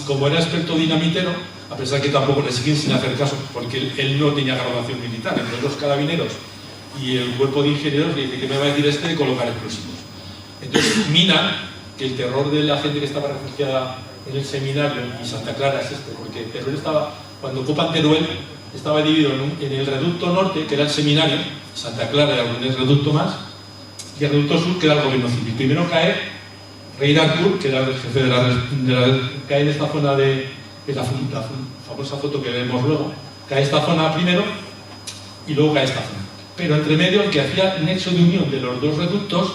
como era experto dinamitero, a pesar que tampoco le siguen sin hacer caso, porque él no tenía graduación militar, entre los carabineros y el cuerpo de ingenieros le dice que me va a decir de colocar explosivos. Entonces minan, que el terror de la gente que estaba refugiada en el seminario, y Santa Clara es porque Teruel estaba, cuando copan Teruel, estaba dividido en el reducto norte, que era el seminario, Santa Clara y algún reducto más, y el reducto sur, que era el gobierno civil. Primero cae Rey Darcourt, que era el jefe cae en esta zona de la famosa foto que vemos luego, cae esta zona primero y luego cae esta zona. Pero entre medio, el que hacía nexo de unión de los dos reductos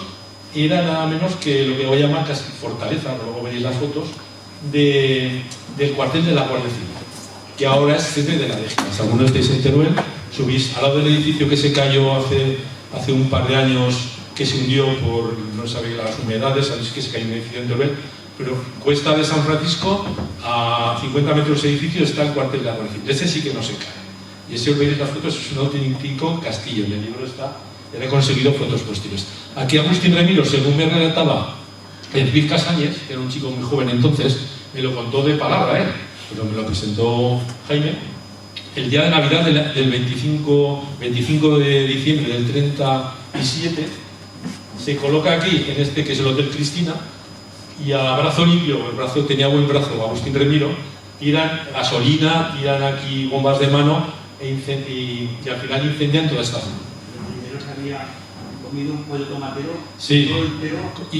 era nada menos que lo que voy a llamar casi fortaleza, luego veréis las fotos, del cuartel de la Guardia Civil, que ahora es sede de la Legión. Si alguno estáis en Teruel, subís al lado del edificio que se cayó hace un par de años, que se hundió por, no sabéis, las humedades, sabéis que se cayó un edificio en Teruel, pero cuesta de San Francisco, a 50 metros de edificio, está el cuartel de la Guardia Civil. Ese sí que no se cae. Y ese, os veis las fotos, es un auténtico castillo. En el libro está, ya he conseguido fotos posteriores. Aquí Agustín Remiro, según me relataba Enrique Casañez, que era un chico muy joven entonces, me lo contó de palabra, pero me lo presentó Jaime. El día de Navidad del 25 de diciembre del 37, se coloca aquí, en este que es el Hotel Cristina, y a brazo limpio, tenía buen brazo Agustín Remiro, tiran gasolina, tiran aquí bombas de mano y al final incendian toda esta zona. Primero se había comido un pollo tomatero, sí, y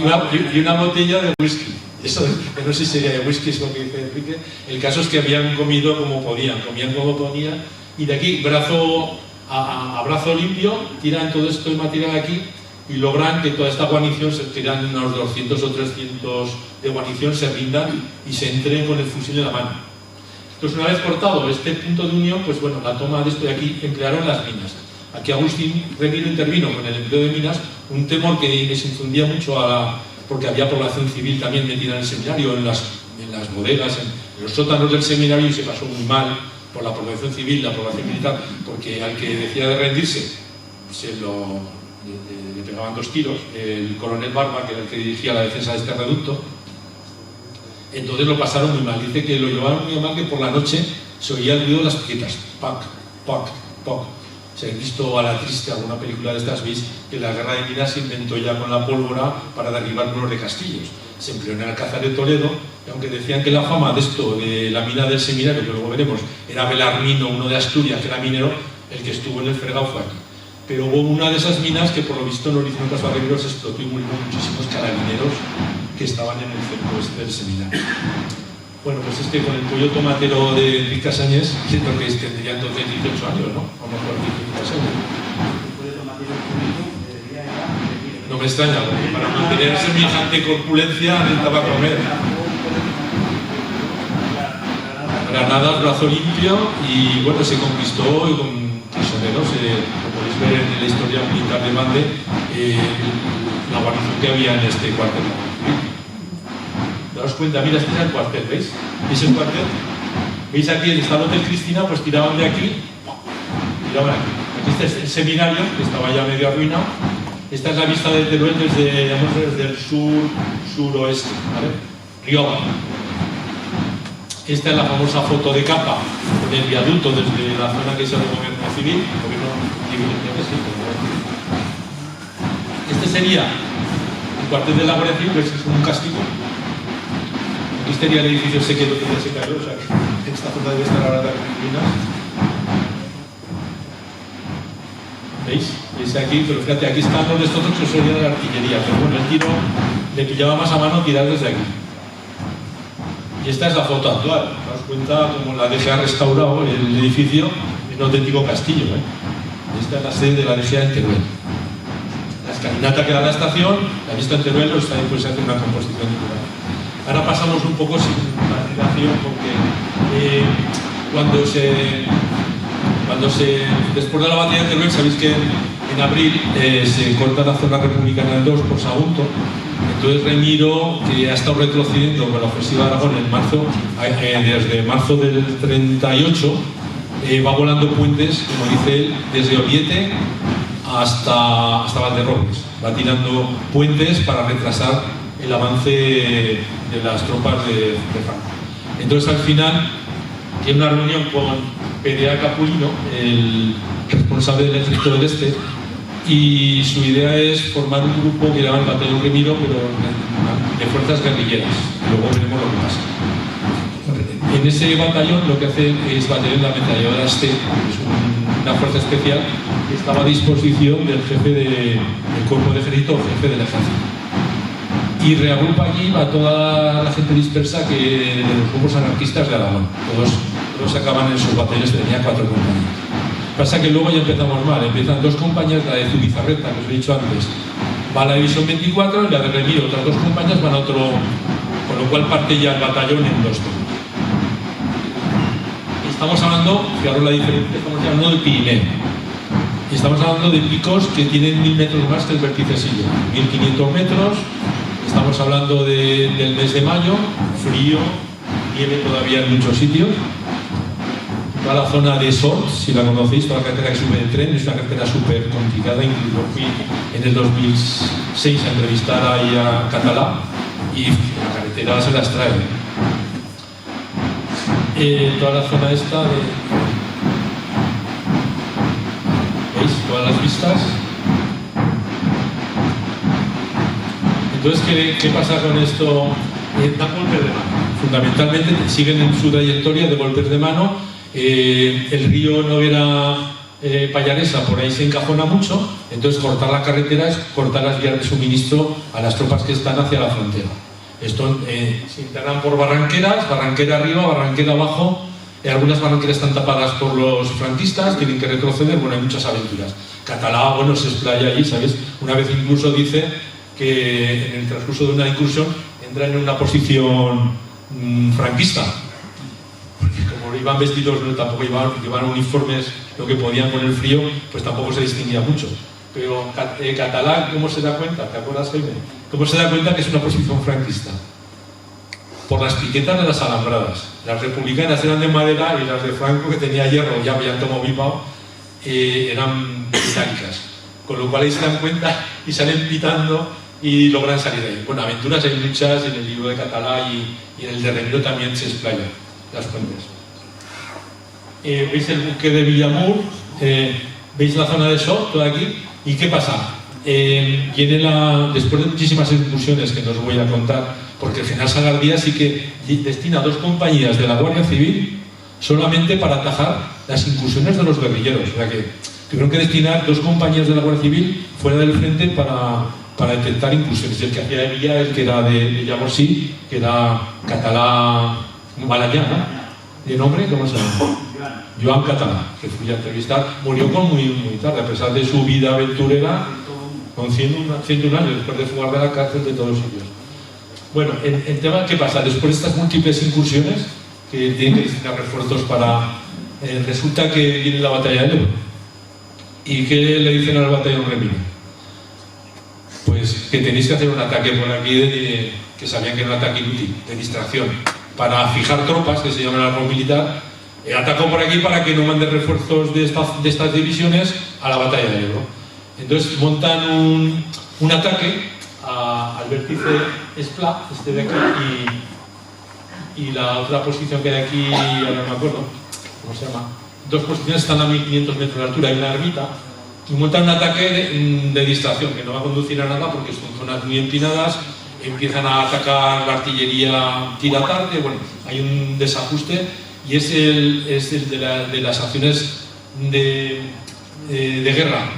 una botella de whisky. Eso no sé si sería de whisky, es lo que dice Enrique. El caso es que habían comido como podían, comían como podían, y de aquí, brazo a brazo limpio, tiran todo esto de material aquí y logran que toda esta guarnición, se tiran unos 200 o 300 de guarnición, se rindan y se entren con el fusil en la mano. Entonces, una vez cortado este punto de unión, pues bueno, la toma de esto de aquí, emplearon las minas. Aquí Agustín Remiro intervino con el empleo de minas, un temor que les infundía mucho porque había población civil también metida en el seminario, en las bodegas, en los sótanos del seminario, y se pasó muy mal por la población civil, la población militar, porque al que decía de rendirse, le pegaban 2 tiros, el coronel Barba, que era el que dirigía la defensa de este reducto. Entonces lo pasaron muy mal. Dice que lo llevaron muy mal, que por la noche se oía el ruido de las piquetas. Pac, pac, pac. Si habéis visto a la triste alguna película de estas, veis que la guerra de minas se inventó ya con la pólvora para derribar muros de castillos. Se empleó en el Alcázar de Toledo, y aunque decían que la fama de esto, de la mina del seminario, que luego veremos, era Belarmino, uno de Asturias, que era minero, el que estuvo en el fregado fue aquí. Pero hubo una de esas minas que por lo visto no le hicieron caso a Remiro, se explotó y murieron muchísimos carabineros que estaban en el centro este del seminario. Bueno, pues con el pollo tomatero de Enrique Casañez, siento que tendría entonces 18 años, ¿no? A lo mejor 16 años. No me extraña, porque para mantener semejante corpulencia necesitaba comer. Granadas, brazo limpio, y bueno, se conquistó y con prisioneros, como podéis ver en la historia militar de Mande, la guarnición que había en este cuartel. Daos cuenta, mira, este es el cuartel, ¿veis? ¿Veis el cuartel? ¿Veis aquí el Hotel Cristina? Pues tiraban de aquí, tiraban aquí. Aquí está el seminario, que estaba ya medio arruinado. Esta es la vista de Teruel desde el suroeste, ¿vale? Río abajo. Esta es la famosa foto de capa con el viaducto desde la zona que es el gobierno civil, Este sería el cuartel de la Guardia Civil, que es un castillo. Aquí estaría el edificio sequero que ya se cayó, o sea que esta zona debe estar ahora de ruinas. ¿Veis? ¿Veis aquí? Pero fíjate, aquí están los destrozos que sería de la artillería, pero bueno, el tiro le pillaba más a mano tirar desde aquí. Y esta es la foto actual. Daos cuenta como la DGA ha restaurado el edificio, es un auténtico castillo, ¿eh? Esta es la sede de la DGA en Teruel. La escalinata que da la estación, la vista en Teruel, está después se hace una composición natural. Ahora pasamos un poco sin la dilación, porque después de la batalla de Teruel, sabéis que en abril se corta la zona republicana en dos por Sagunto. Entonces Remiro, que ha estado retrocediendo con la ofensiva de Aragón en marzo, desde marzo del 38, va volando puentes, como dice él, desde Oviete hasta Valderrobles. Va tirando puentes para retrasar el avance de las tropas de Franco. Entonces al final tiene una reunión con Perea Capulino, el responsable del ejército del Este, y su idea es formar un grupo que llama el Batallón Remiro, pero de fuerzas guerrilleras. Luego veremos lo que pasa. En ese batallón lo que hace es batallón de la ametralladora Este, que es una fuerza especial que estaba a disposición del jefe del cuerpo de ejército o jefe del ejército. Y reagrupa allí a toda la gente dispersa de los grupos anarquistas de Aragón. Todos acaban en sus batallones, tenía 4 compañías. Pasa que luego ya empezamos mal, empiezan 2 compañías, la de Zubizarreta, que os he dicho antes, va a la división 24, y la de Remiro, otras 2 compañías van a otro, con lo cual parte ya el batallón en 2 zonas. Estamos hablando, fijaros la diferencia, estamos hablando del Pirineo. Y estamos hablando de picos que tienen 1000 metros más que el vértice Silla, 1500 metros. Estamos hablando del mes de mayo, frío, nieve todavía en muchos sitios. Toda la zona de Sort, si la conocéis, toda la carretera que sube el tren, es una carretera súper complicada. Incluso fui en el 2006 a entrevistar ahí a Catalá y la carretera se las trae. Toda la zona esta de... ¿Veis? Todas las vistas. Entonces, ¿qué pasa con esto? Dan golpes de mano. Fundamentalmente siguen en su trayectoria de golpes de mano. El río Noguera Pallaresa por ahí se encajona mucho, entonces cortar la carretera es cortar las vías de suministro a las tropas que están hacia la frontera. Esto se internan por barranqueras, barranquera arriba, barranquera abajo. Algunas barranqueras están tapadas por los franquistas, tienen que retroceder, bueno, hay muchas aventuras. Catalá, bueno, se explaya allí, ¿sabes? Una vez incluso dice que en el transcurso de una incursión entra en una posición franquista, porque como iban vestidos, no, tampoco llevaban uniformes, lo que podían con el frío, pues tampoco se distinguía mucho. Pero Catalá, ¿cómo se da cuenta? ¿Te acuerdas, Jaime? ¿Cómo se da cuenta que es una posición franquista? Por las piquetas de las alambradas. Las republicanas eran de madera y las de Franco, que tenía hierro, ya habían tomado vipao, eran metálicas. Con lo cual ahí se dan cuenta y salen pitando y logran salir de ahí. Bueno, aventuras hay muchas, en el libro de Catalá y en el de Remiro también se explayan las fuentes. ¿Veis el buque de Villamur? ¿Veis la zona de Sot, toda aquí? ¿Y qué pasa? Después de muchísimas incursiones que no os voy a contar, porque el general Sagardía sí que destina 2 compañías de la Guardia Civil solamente para atajar las incursiones de los guerrilleros. O sea que tuvieron que destinar 2 compañías de la Guardia Civil fuera del frente para intentar incursiones. El que hacía de Villa, el que era de Llamorsí, que era Catalá Balayá, ¿no? ¿De nombre? ¿Cómo se llama? Joan Catalá, que fui a entrevistar, murió muy tarde, a pesar de su vida aventurera, con 101 años, después de fugar de la cárcel de todos los sitios. Bueno, el tema, ¿qué pasa? Después de estas múltiples incursiones, que tienen que destinar refuerzos para... resulta que viene la batalla del Ebro. ¿Y qué le dicen al batallón Remiro? Pues que tenéis que hacer un ataque por aquí, que sabían que era un ataque inútil, de distracción, para fijar tropas, que se llama el árbol militar. Atacó por aquí para que no manden refuerzos de estas divisiones a la batalla de Ebro. Entonces montan un ataque al vértice Esplá, este de aquí, y la otra posición que hay aquí, ahora no me acuerdo, ¿cómo se llama? 2 posiciones están a 1500 metros de altura, hay una ermita, y montan un ataque de distracción, que no va a conducir a nada porque son zonas muy empinadas, empiezan a atacar la artillería tira tarde, bueno, hay un desajuste, y es el de las acciones de guerra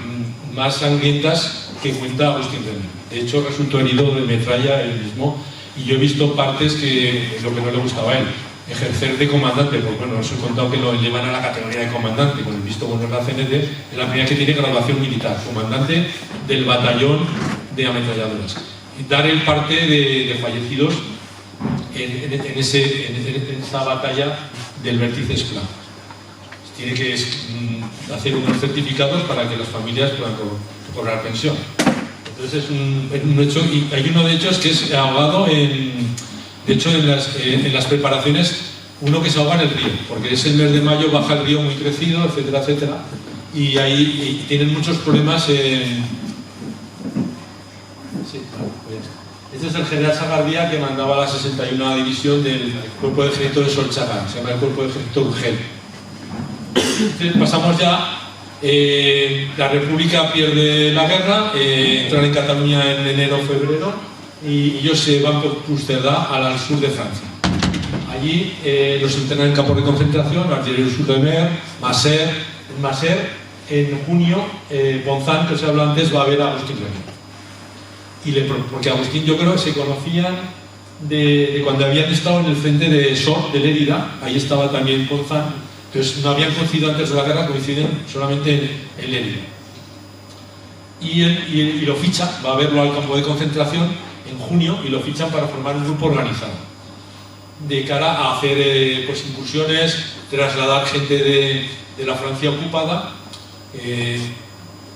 más sangrientas que cuenta Agustín Remiro. De hecho, resultó herido de metralla él mismo, y yo he visto partes que es lo que no le gustaba a él, ejercer de comandante, porque bueno, os he contado que lo llevan a la categoría de comandante, con el visto bueno en la CNT, es la primera que tiene graduación militar, comandante del batallón de ametralladoras. Y dar el parte de fallecidos en esa batalla del vértice Esplá. tiene que hacer unos certificados para que las familias puedan cobrar pensión. Entonces es un hecho, y hay uno de hechos que es ahogado en las preparaciones, uno que se ahoga en el río, porque es el mes de mayo, baja el río muy crecido, etcétera, etcétera, y ahí tienen muchos problemas en... Sí, claro, pues este es el general Sagardía, que mandaba la 61 división del cuerpo de ejército de Solchaga, se llama el cuerpo de ejército Urgel. Entonces pasamos ya, la República pierde la guerra, entran en Cataluña en enero o febrero, y ellos se van por Puigcerdá al sur de Francia. Allí los internan en campos de concentración, Argelius-sur-Mer, Masser. En Masser, en junio, Bonzán, que os he hablado antes, va a ver a Agustín Remiro. Porque Agustín, yo creo que se conocían de cuando habían estado en el frente de Sor, de Lérida, ahí estaba también Bonzán. Entonces no habían coincidido antes de la guerra, coinciden solamente en Lérida. Y lo ficha, va a verlo al campo de concentración en junio, y lo fichan para formar un grupo organizado de cara a hacer pues, incursiones, trasladar gente de la Francia ocupada.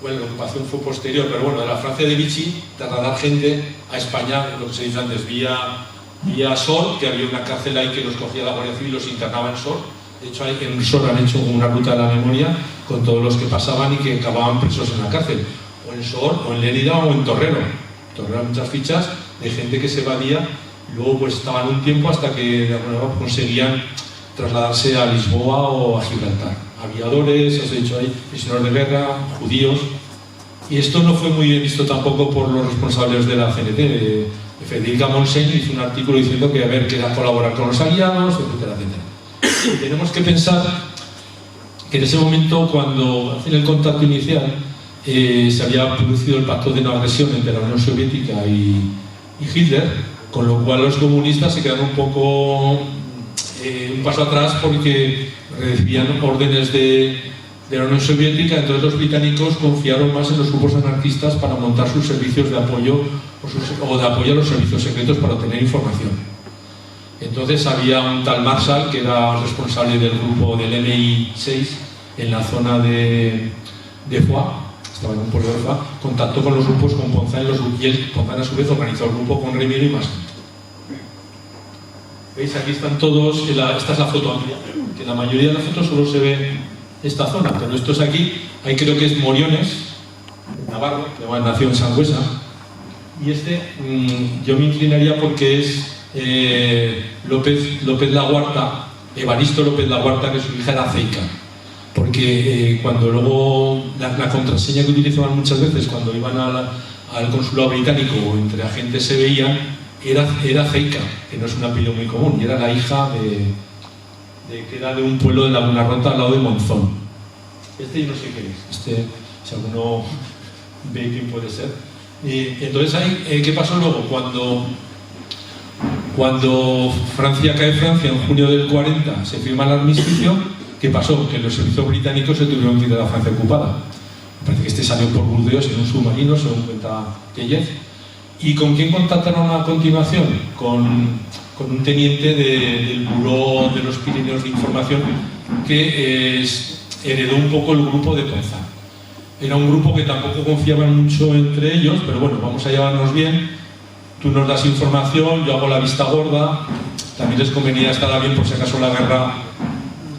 Bueno, la ocupación fue posterior, pero bueno, de la Francia de Vichy, trasladar gente a España, lo que se dice antes, vía Sor, que había una cárcel ahí que los cogía la Guardia Civil y los internaba en Sor. De hecho, en Sor han hecho una ruta de la memoria con todos los que pasaban y que acababan presos en la cárcel, o en Sor, o en Lérida, o en Torrero. Torrero, muchas fichas de gente que se evadía, y luego pues estaban un tiempo hasta que de alguna manera conseguían trasladarse a Lisboa o a Gibraltar. Aviadores, has dicho ahí, prisioneros de guerra, judíos. Y esto no fue muy bien visto tampoco por los responsables de la CNT. Federica Montseny hizo un artículo diciendo que que era colaborar con los aliados, etcétera, etcétera. Y tenemos que pensar que en ese momento, cuando hacen el contacto inicial, se había producido el pacto de no agresión entre la Unión Soviética y Hitler, con lo cual los comunistas se quedaron un poco un paso atrás porque recibían órdenes de la Unión Soviética. Entonces los británicos confiaron más en los grupos anarquistas para montar sus servicios de apoyo o de apoyo a los servicios secretos para obtener información. Entonces había un tal Marshall, que era responsable del grupo del MI6 en la zona de Foix, estaba en un pueblo de Foix, contactó con los grupos, con Ponzán, y él, Ponzán a su vez, organizó el grupo con Remiro y más gente. ¿Veis? Aquí están todos, esta es la foto amplia, que en la mayoría de las fotos solo se ve esta zona, pero esto es aquí, ahí creo que es Moriones, Navarro, que nació en Sangüesa, y yo me inclinaría porque es López Laguarta, Evaristo López Laguarta, que su hija era ceica, porque cuando luego la contraseña que utilizaban muchas veces cuando iban al consulado británico o entre agentes se veían, era ceica, que no es un apellido muy común, y era la hija que era de un pueblo de Laguna Rota al lado de Monzón. Yo no sé qué es, si alguno ve quién puede ser. Entonces ahí, ¿qué pasó luego? Cuando Francia cae en junio del 40, se firma el armisticio. ¿Qué pasó? Que los servicios británicos se tuvieron que ir de la Francia ocupada. Me parece que salió por Burdeos en un submarino, según cuenta Tellez. ¿Y con quién contactaron a continuación? Con un teniente del Buró de los Pirineos de Información que heredó un poco el grupo de Ponzán. Era un grupo que tampoco confiaban mucho entre ellos, pero bueno, vamos a llevarnos bien. Tú nos das información, yo hago la vista gorda. También les convenía estar bien por si acaso la guerra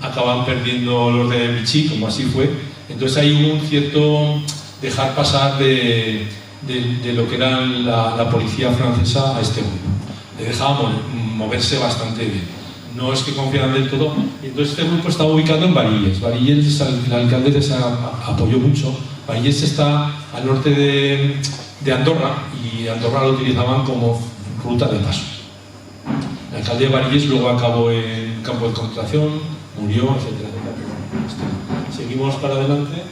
acaban perdiendo los de Vichy, como así fue. Entonces hay un cierto dejar pasar de lo que era la policía francesa a este grupo. Le dejaba moverse bastante bien. No es que confiaran del todo. Entonces este grupo estaba ubicado en Varilles. Varilles, el alcalde les apoyó mucho. Varilles está al norte de Andorra, y Andorra lo utilizaban como ruta de paso. El alcalde de Varilles luego acabó en campo de concentración, murió, etcétera, etcétera. Seguimos para adelante.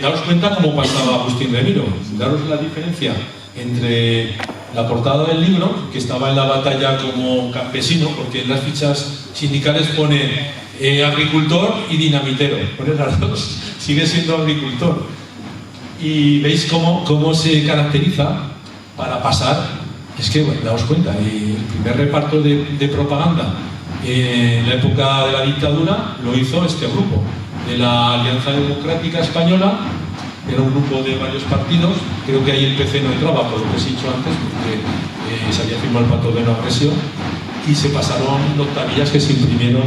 Daros cuenta cómo pasaba Agustín Remiro. Daros la diferencia entre la portada del libro, que estaba en la batalla como campesino, porque en las fichas sindicales pone agricultor y dinamitero. Pone las dos, sigue siendo agricultor. Y veis cómo se caracteriza para pasar. Es que, bueno, daos cuenta, el primer reparto de propaganda En la época de la dictadura lo hizo este grupo, de la Alianza Democrática Española, era un grupo de varios partidos, creo que ahí el PC no entraba, por lo que os he dicho antes, porque se había firmado el pacto de no agresión, y se pasaron noctavillas que se imprimieron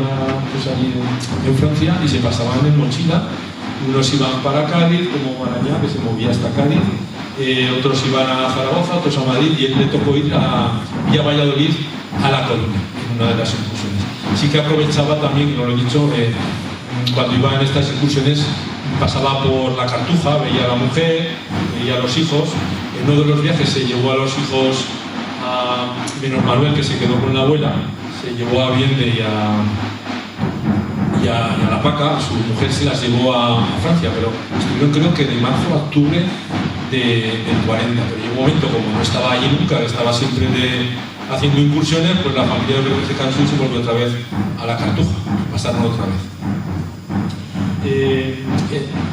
pues allí en Francia y se pasaban en mochila. Unos iban para Cádiz, como Marañá, que se movía hasta Cádiz, otros iban a Zaragoza, otros a Madrid, y él le tocó ir a Valladolid, a La Coruña, en una de las incursiones. Sí que aprovechaba también, no lo he dicho, cuando iba en estas incursiones pasaba por la Cartuja, veía a la mujer, veía a los hijos. En uno de los viajes se llevó a los hijos, menos Manuel, que se quedó con la abuela, se llevó a Viende y a la Paca, a su mujer se las llevó a Francia, pero estuvieron creo que de marzo a octubre del 40, pero llegó un momento, como no estaba allí nunca, estaba siempre haciendo incursiones, pues la familia de se cansó y se volvió otra vez a la Cartuja, pasaron otra vez.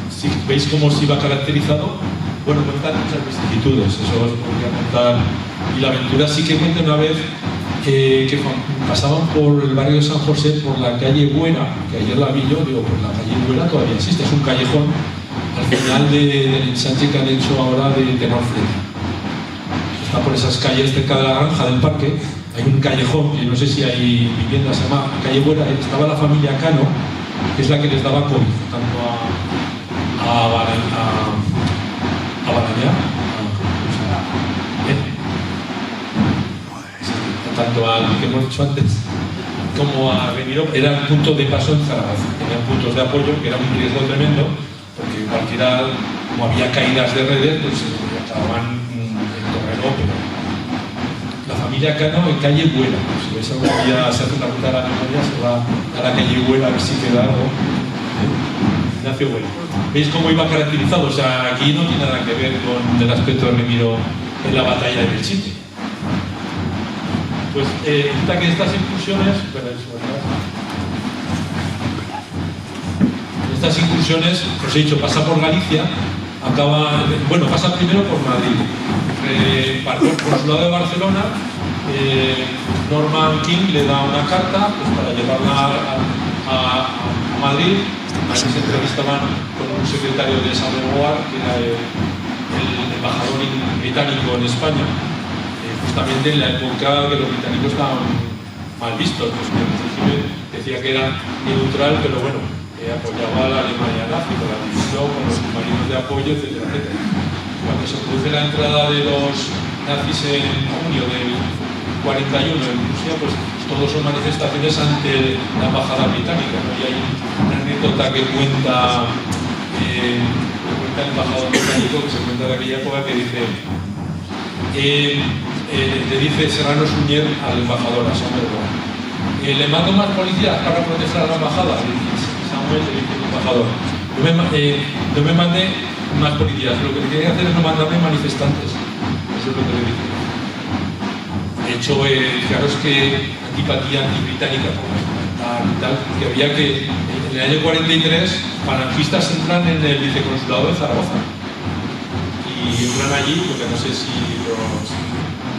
Si veis cómo se iba caracterizado, bueno, cuentan muchas vicisitudes, eso os podría contar. Y la aventura sí que cuenta una vez que pasaban por el barrio de San José, por la calle Buena, que ayer la vi yo, digo, pues la calle Buena todavía existe, es un callejón al final del ensanche que han hecho ahora de Tenor-Fleta. Está por esas calles cerca de la granja del parque, hay un callejón, y no sé si hay viviendas, se llama calle Buena, estaba la familia Cano, que es la que les daba COVID, tanto a Barañá, tanto al que hemos dicho antes como a Remiro, era un punto de paso en Zaragoza, tenían puntos de apoyo que era un riesgo tremendo, porque cualquiera, como había caídas de redes, pues acababan en terreno, pero la familia Cano en calle Buena, si veis algún día se hace una ruta a la memoria, se va a la calle Buena a ver si queda algo. Ignacio Bueno. ¿Veis cómo iba caracterizado? O sea, aquí no tiene nada que ver con el aspecto de Remiro en la batalla de Belchite. Pues resulta que estas incursiones, os he dicho, pasa por Galicia, pasa primero por Madrid, por el consulado de Barcelona, Norman King le da una carta pues, para llevarla a Madrid. Ahí se entrevistaban con un secretario de Saint-Beauvoir, que era el embajador británico en España, justamente en la época que los británicos estaban mal vistos, pues que en principio decía que era neutral, pero bueno, apoyaba a la Alemania nazi, con la división, con los submarinos de apoyo, etcétera, etcétera. Cuando se produce la entrada de los nazis en junio del 41 en Rusia, pues todos son manifestaciones ante la embajada británica, ¿no? Y hay una anécdota que cuenta el embajador británico, que se cuenta de aquella época, que dice le dice Serrano Suñer al embajador, a Samuel, le mando más policías para proteger a la embajada. Samuel le dice al embajador, no me mande más policías, lo que tiene que hacer es no mandarme manifestantes. Eso es lo que le dice. De hecho, fijaros que antipatía antibritánica y tal, que había que en el año 43 falangistas entran en el viceconsulado de Zaragoza y entran allí, porque no sé si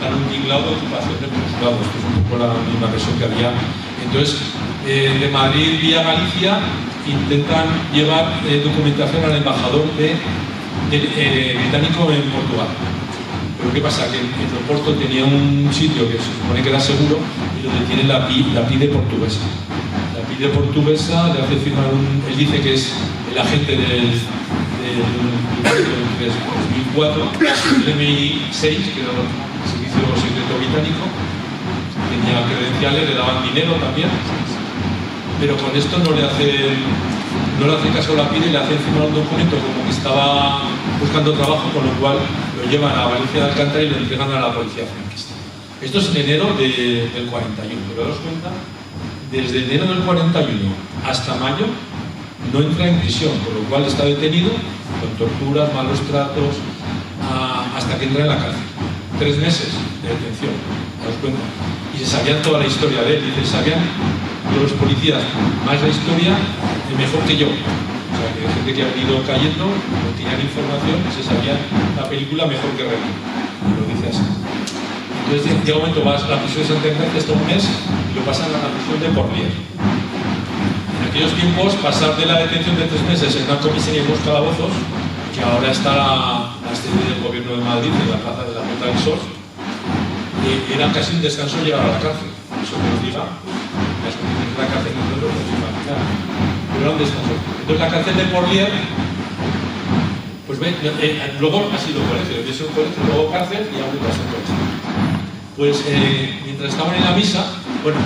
dan un tinglado de ocupación del consulado, que es un poco la misma versión que había. Entonces, de Madrid vía Galicia intentan llevar documentación al embajador británico en Portugal. Pero ¿qué pasa? Que el aeropuerto tenía un sitio que se supone que era seguro y lo detiene la PIDE portuguesa. La PIDE portuguesa le hace firmar él dice que es el agente del 2004, el MI6, que era el servicio secreto británico, tenía credenciales, le daban dinero también, pero con esto no le hace caso a la PIDE y le hace firmar un documento como que estaba buscando trabajo, con lo cual lo llevan a Valencia de Alcántara y lo entregan a la policía franquista. Esto es en enero del 41, pero daos cuenta, desde enero del 41 hasta mayo no entra en prisión, por lo cual está detenido con torturas, malos tratos, hasta que entra en la cárcel. 3 meses de detención, daos cuenta. Y se sabían toda la historia de él, y se sabían los policías más la historia mejor que yo. O sea, que hay gente que ha ido cayendo, no tenían información, se sabían la película mejor que Remiro. Y lo dice así. Entonces llega un momento, vas a la prisión de Santa Ignacia hasta un mes y lo pasan a la prisión de Porlier. En aquellos tiempos, pasar de la detención de 3 meses en una comisaría y 2 calabozos, que ahora está la sede del gobierno de Madrid, en la plaza de la Puerta del Sol, era casi un descanso llegar a la cárcel. Eso que os diga, las condiciones de la cárcel no lo podemos imaginar, pero era un descanso. Entonces la cárcel de Porlier, pues luego ha sido colegio, yo soy un colegio, luego cárcel y ahora va a ser colegio. Pues mientras estaban en la misa, bueno,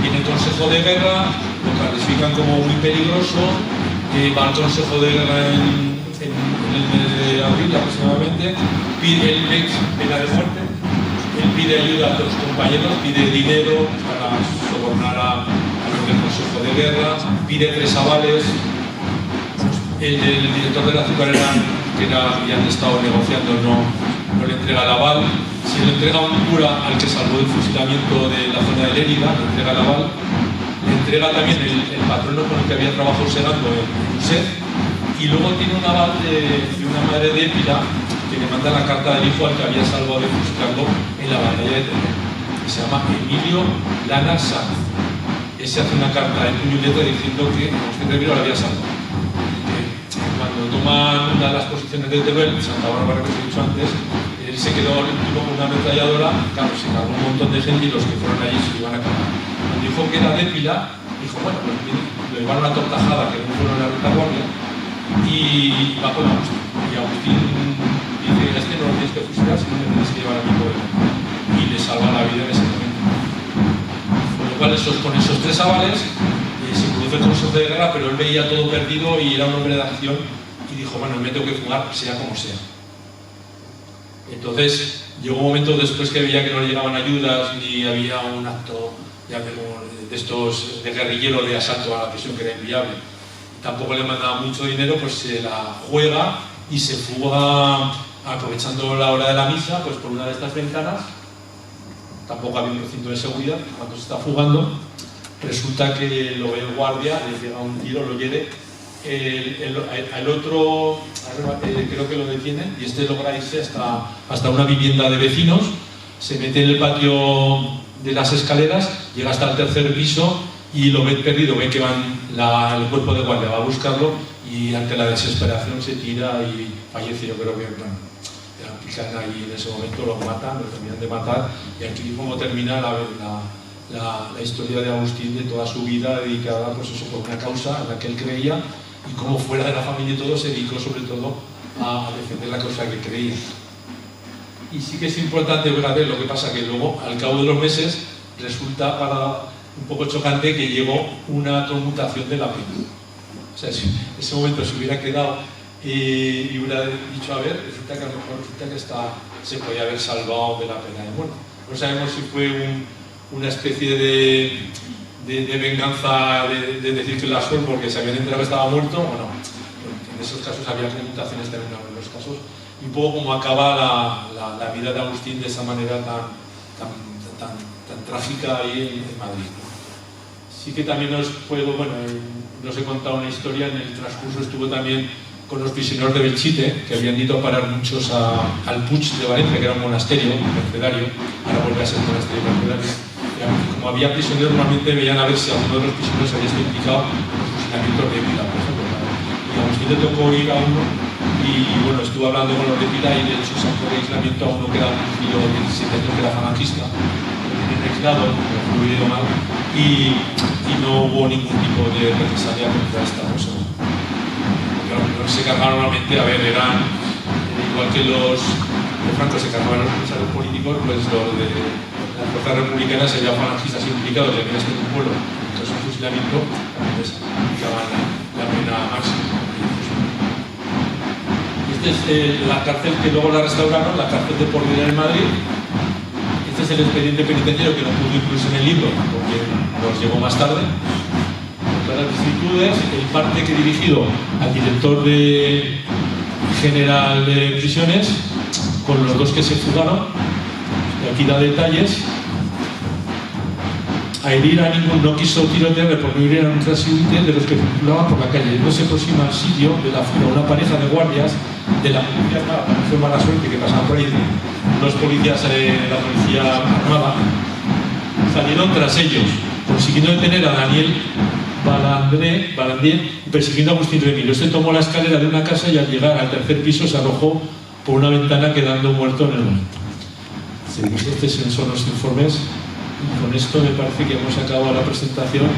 viene el Consejo de Guerra, lo clasifican como muy peligroso, va al Consejo de Guerra en el mes de abril aproximadamente, pide el ex pena de muerte, él pide ayuda a los compañeros, pide dinero para sobornar a los del Consejo de Guerra, pide 3 avales, el director de la azucarera, que habían estado negociando, no le entrega el aval, se le entrega un cura al que salvó el fusilamiento de la zona de Lérida, le entrega el aval, le entrega también el patrono con el que había trabajado segando en SED, y luego tiene un aval de una madre de Épila que le manda la carta del hijo al que había salvado de fusilarlo en la batalla de Teruel, que se llama Emilio Lana Sanz. Ese hace una carta en puño y letra diciendo que Agustín Remiro lo había salvado. Cuando toman una de las posiciones de Teruel, Santa Bárbara, que os he dicho antes, él se quedó el tipo con una ametralladora, claro, se cargó un montón de gente y los que fueron allí se iban a cargar. Cuando dijo que era de Épila, dijo, bueno, pues lo llevaron a Tortajada, que no fueron a la retaguardia, y va con Agustín. Y Agustín dice, este no lo tienes que fusilar, sino que tienes que llevar a mi poder. Y le salva la vida en ese momento. Con lo cual, con esos 3 avales, se produce el Consejo de Guerra, pero él veía todo perdido y era un hombre de acción y dijo, bueno, me tengo que jugar, sea como sea. Entonces, llegó un momento después que veía que no le llegaban ayudas ni había un acto de estos de guerrillero de asalto a la prisión que era inviable. Tampoco le mandaba mucho dinero, pues se la juega y se fuga aprovechando la hora de la misa, pues por una de estas ventanas. Tampoco había un recinto de seguridad, cuando se está fugando, resulta que lo ve el guardia, le pega un tiro, lo hiere. El otro creo que lo detiene y este logra irse hasta una vivienda de vecinos, se mete en el patio de las escaleras, llega hasta el 3er piso y lo ve perdido, ve que el cuerpo de guardia va a buscarlo y ante la desesperación se tira y fallece. Yo creo que la pican ahí en ese momento, lo matan, lo terminan de matar, y aquí como termina la historia de Agustín, de toda su vida dedicada pues eso, por una causa en la que él creía, y como fuera de la familia y todo se dedicó sobre todo a defender la causa que creía. Y sí que es importante ver lo que pasa, que luego al cabo de los meses resulta para un poco chocante que llegó una conmutación de la pena. O sea, si en ese momento se hubiera quedado y hubiera dicho, a ver, resulta que a lo mejor se podía haber salvado de la pena de muerte. No sabemos si fue una especie de venganza de decir que la suerte porque se habían enterado que estaba muerto o no. En esos casos había conmutaciones también en los casos. Y un poco como acaba la vida de Agustín de esa manera tan trágica ahí en Madrid. Sí que también os he contado una historia, en el transcurso estuvo también con los prisioneros de Belchite, que habían ido a parar muchos al Puig de Valencia, que era un monasterio, un mercedario, ahora vuelve a ser un monasterio mercedario. Como había prisioneros, normalmente veían a ver si alguno de los prisioneros había estado implicado en los fusilamientos de Épila, por ejemplo. Y a Agustín le tocó ir a uno y bueno, estuvo hablando con los de Épila y de hecho se de aislamiento a uno que era un tío de 17 años que era falangista, lo tienen aislado, lo hubiera ido mal, y no hubo ningún tipo de represalia contra esta persona. Los que se cargaron normalmente, a ver, eran igual que los de Franco se cargaban los represalios políticos, pues los de las fuerzas republicanas serían falangistas implicados, ya que este un pueblo, entonces un fusilamiento, también les aplicaban la pena máxima. Esta es la cárcel que luego la restauraron, la cárcel de Porlier en Madrid. Este es el expediente penitenciario que no pudo incluirse en el libro, porque nos llegó más tarde. Las vicisitudes, el parte que he dirigido al director general de prisiones, con los 2 que se fugaron, y aquí da detalles. A herir a ningún, no quiso tirotearle por no herir a un transeúnte de los que circulaban por la calle. No se aproxima al sitio de la fuga una pareja de guardias de la policía armada. Fue mala suerte que pasaban por ahí dos policías de la policía armada, salieron tras ellos, consiguiendo detener a Daniel Balandier, persiguiendo a Agustín Remiro. Este tomó la escalera de una casa y al llegar al tercer piso se arrojó por una ventana, quedando muerto en el momento. Estos son los informes. Con esto me parece que hemos acabado la presentación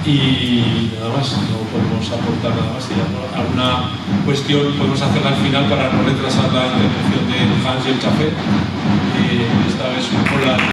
y nada más, no podemos aportar nada más. Si hay alguna cuestión podemos hacerla al final para no retrasar la intervención de Hans y el café. Esta vez con la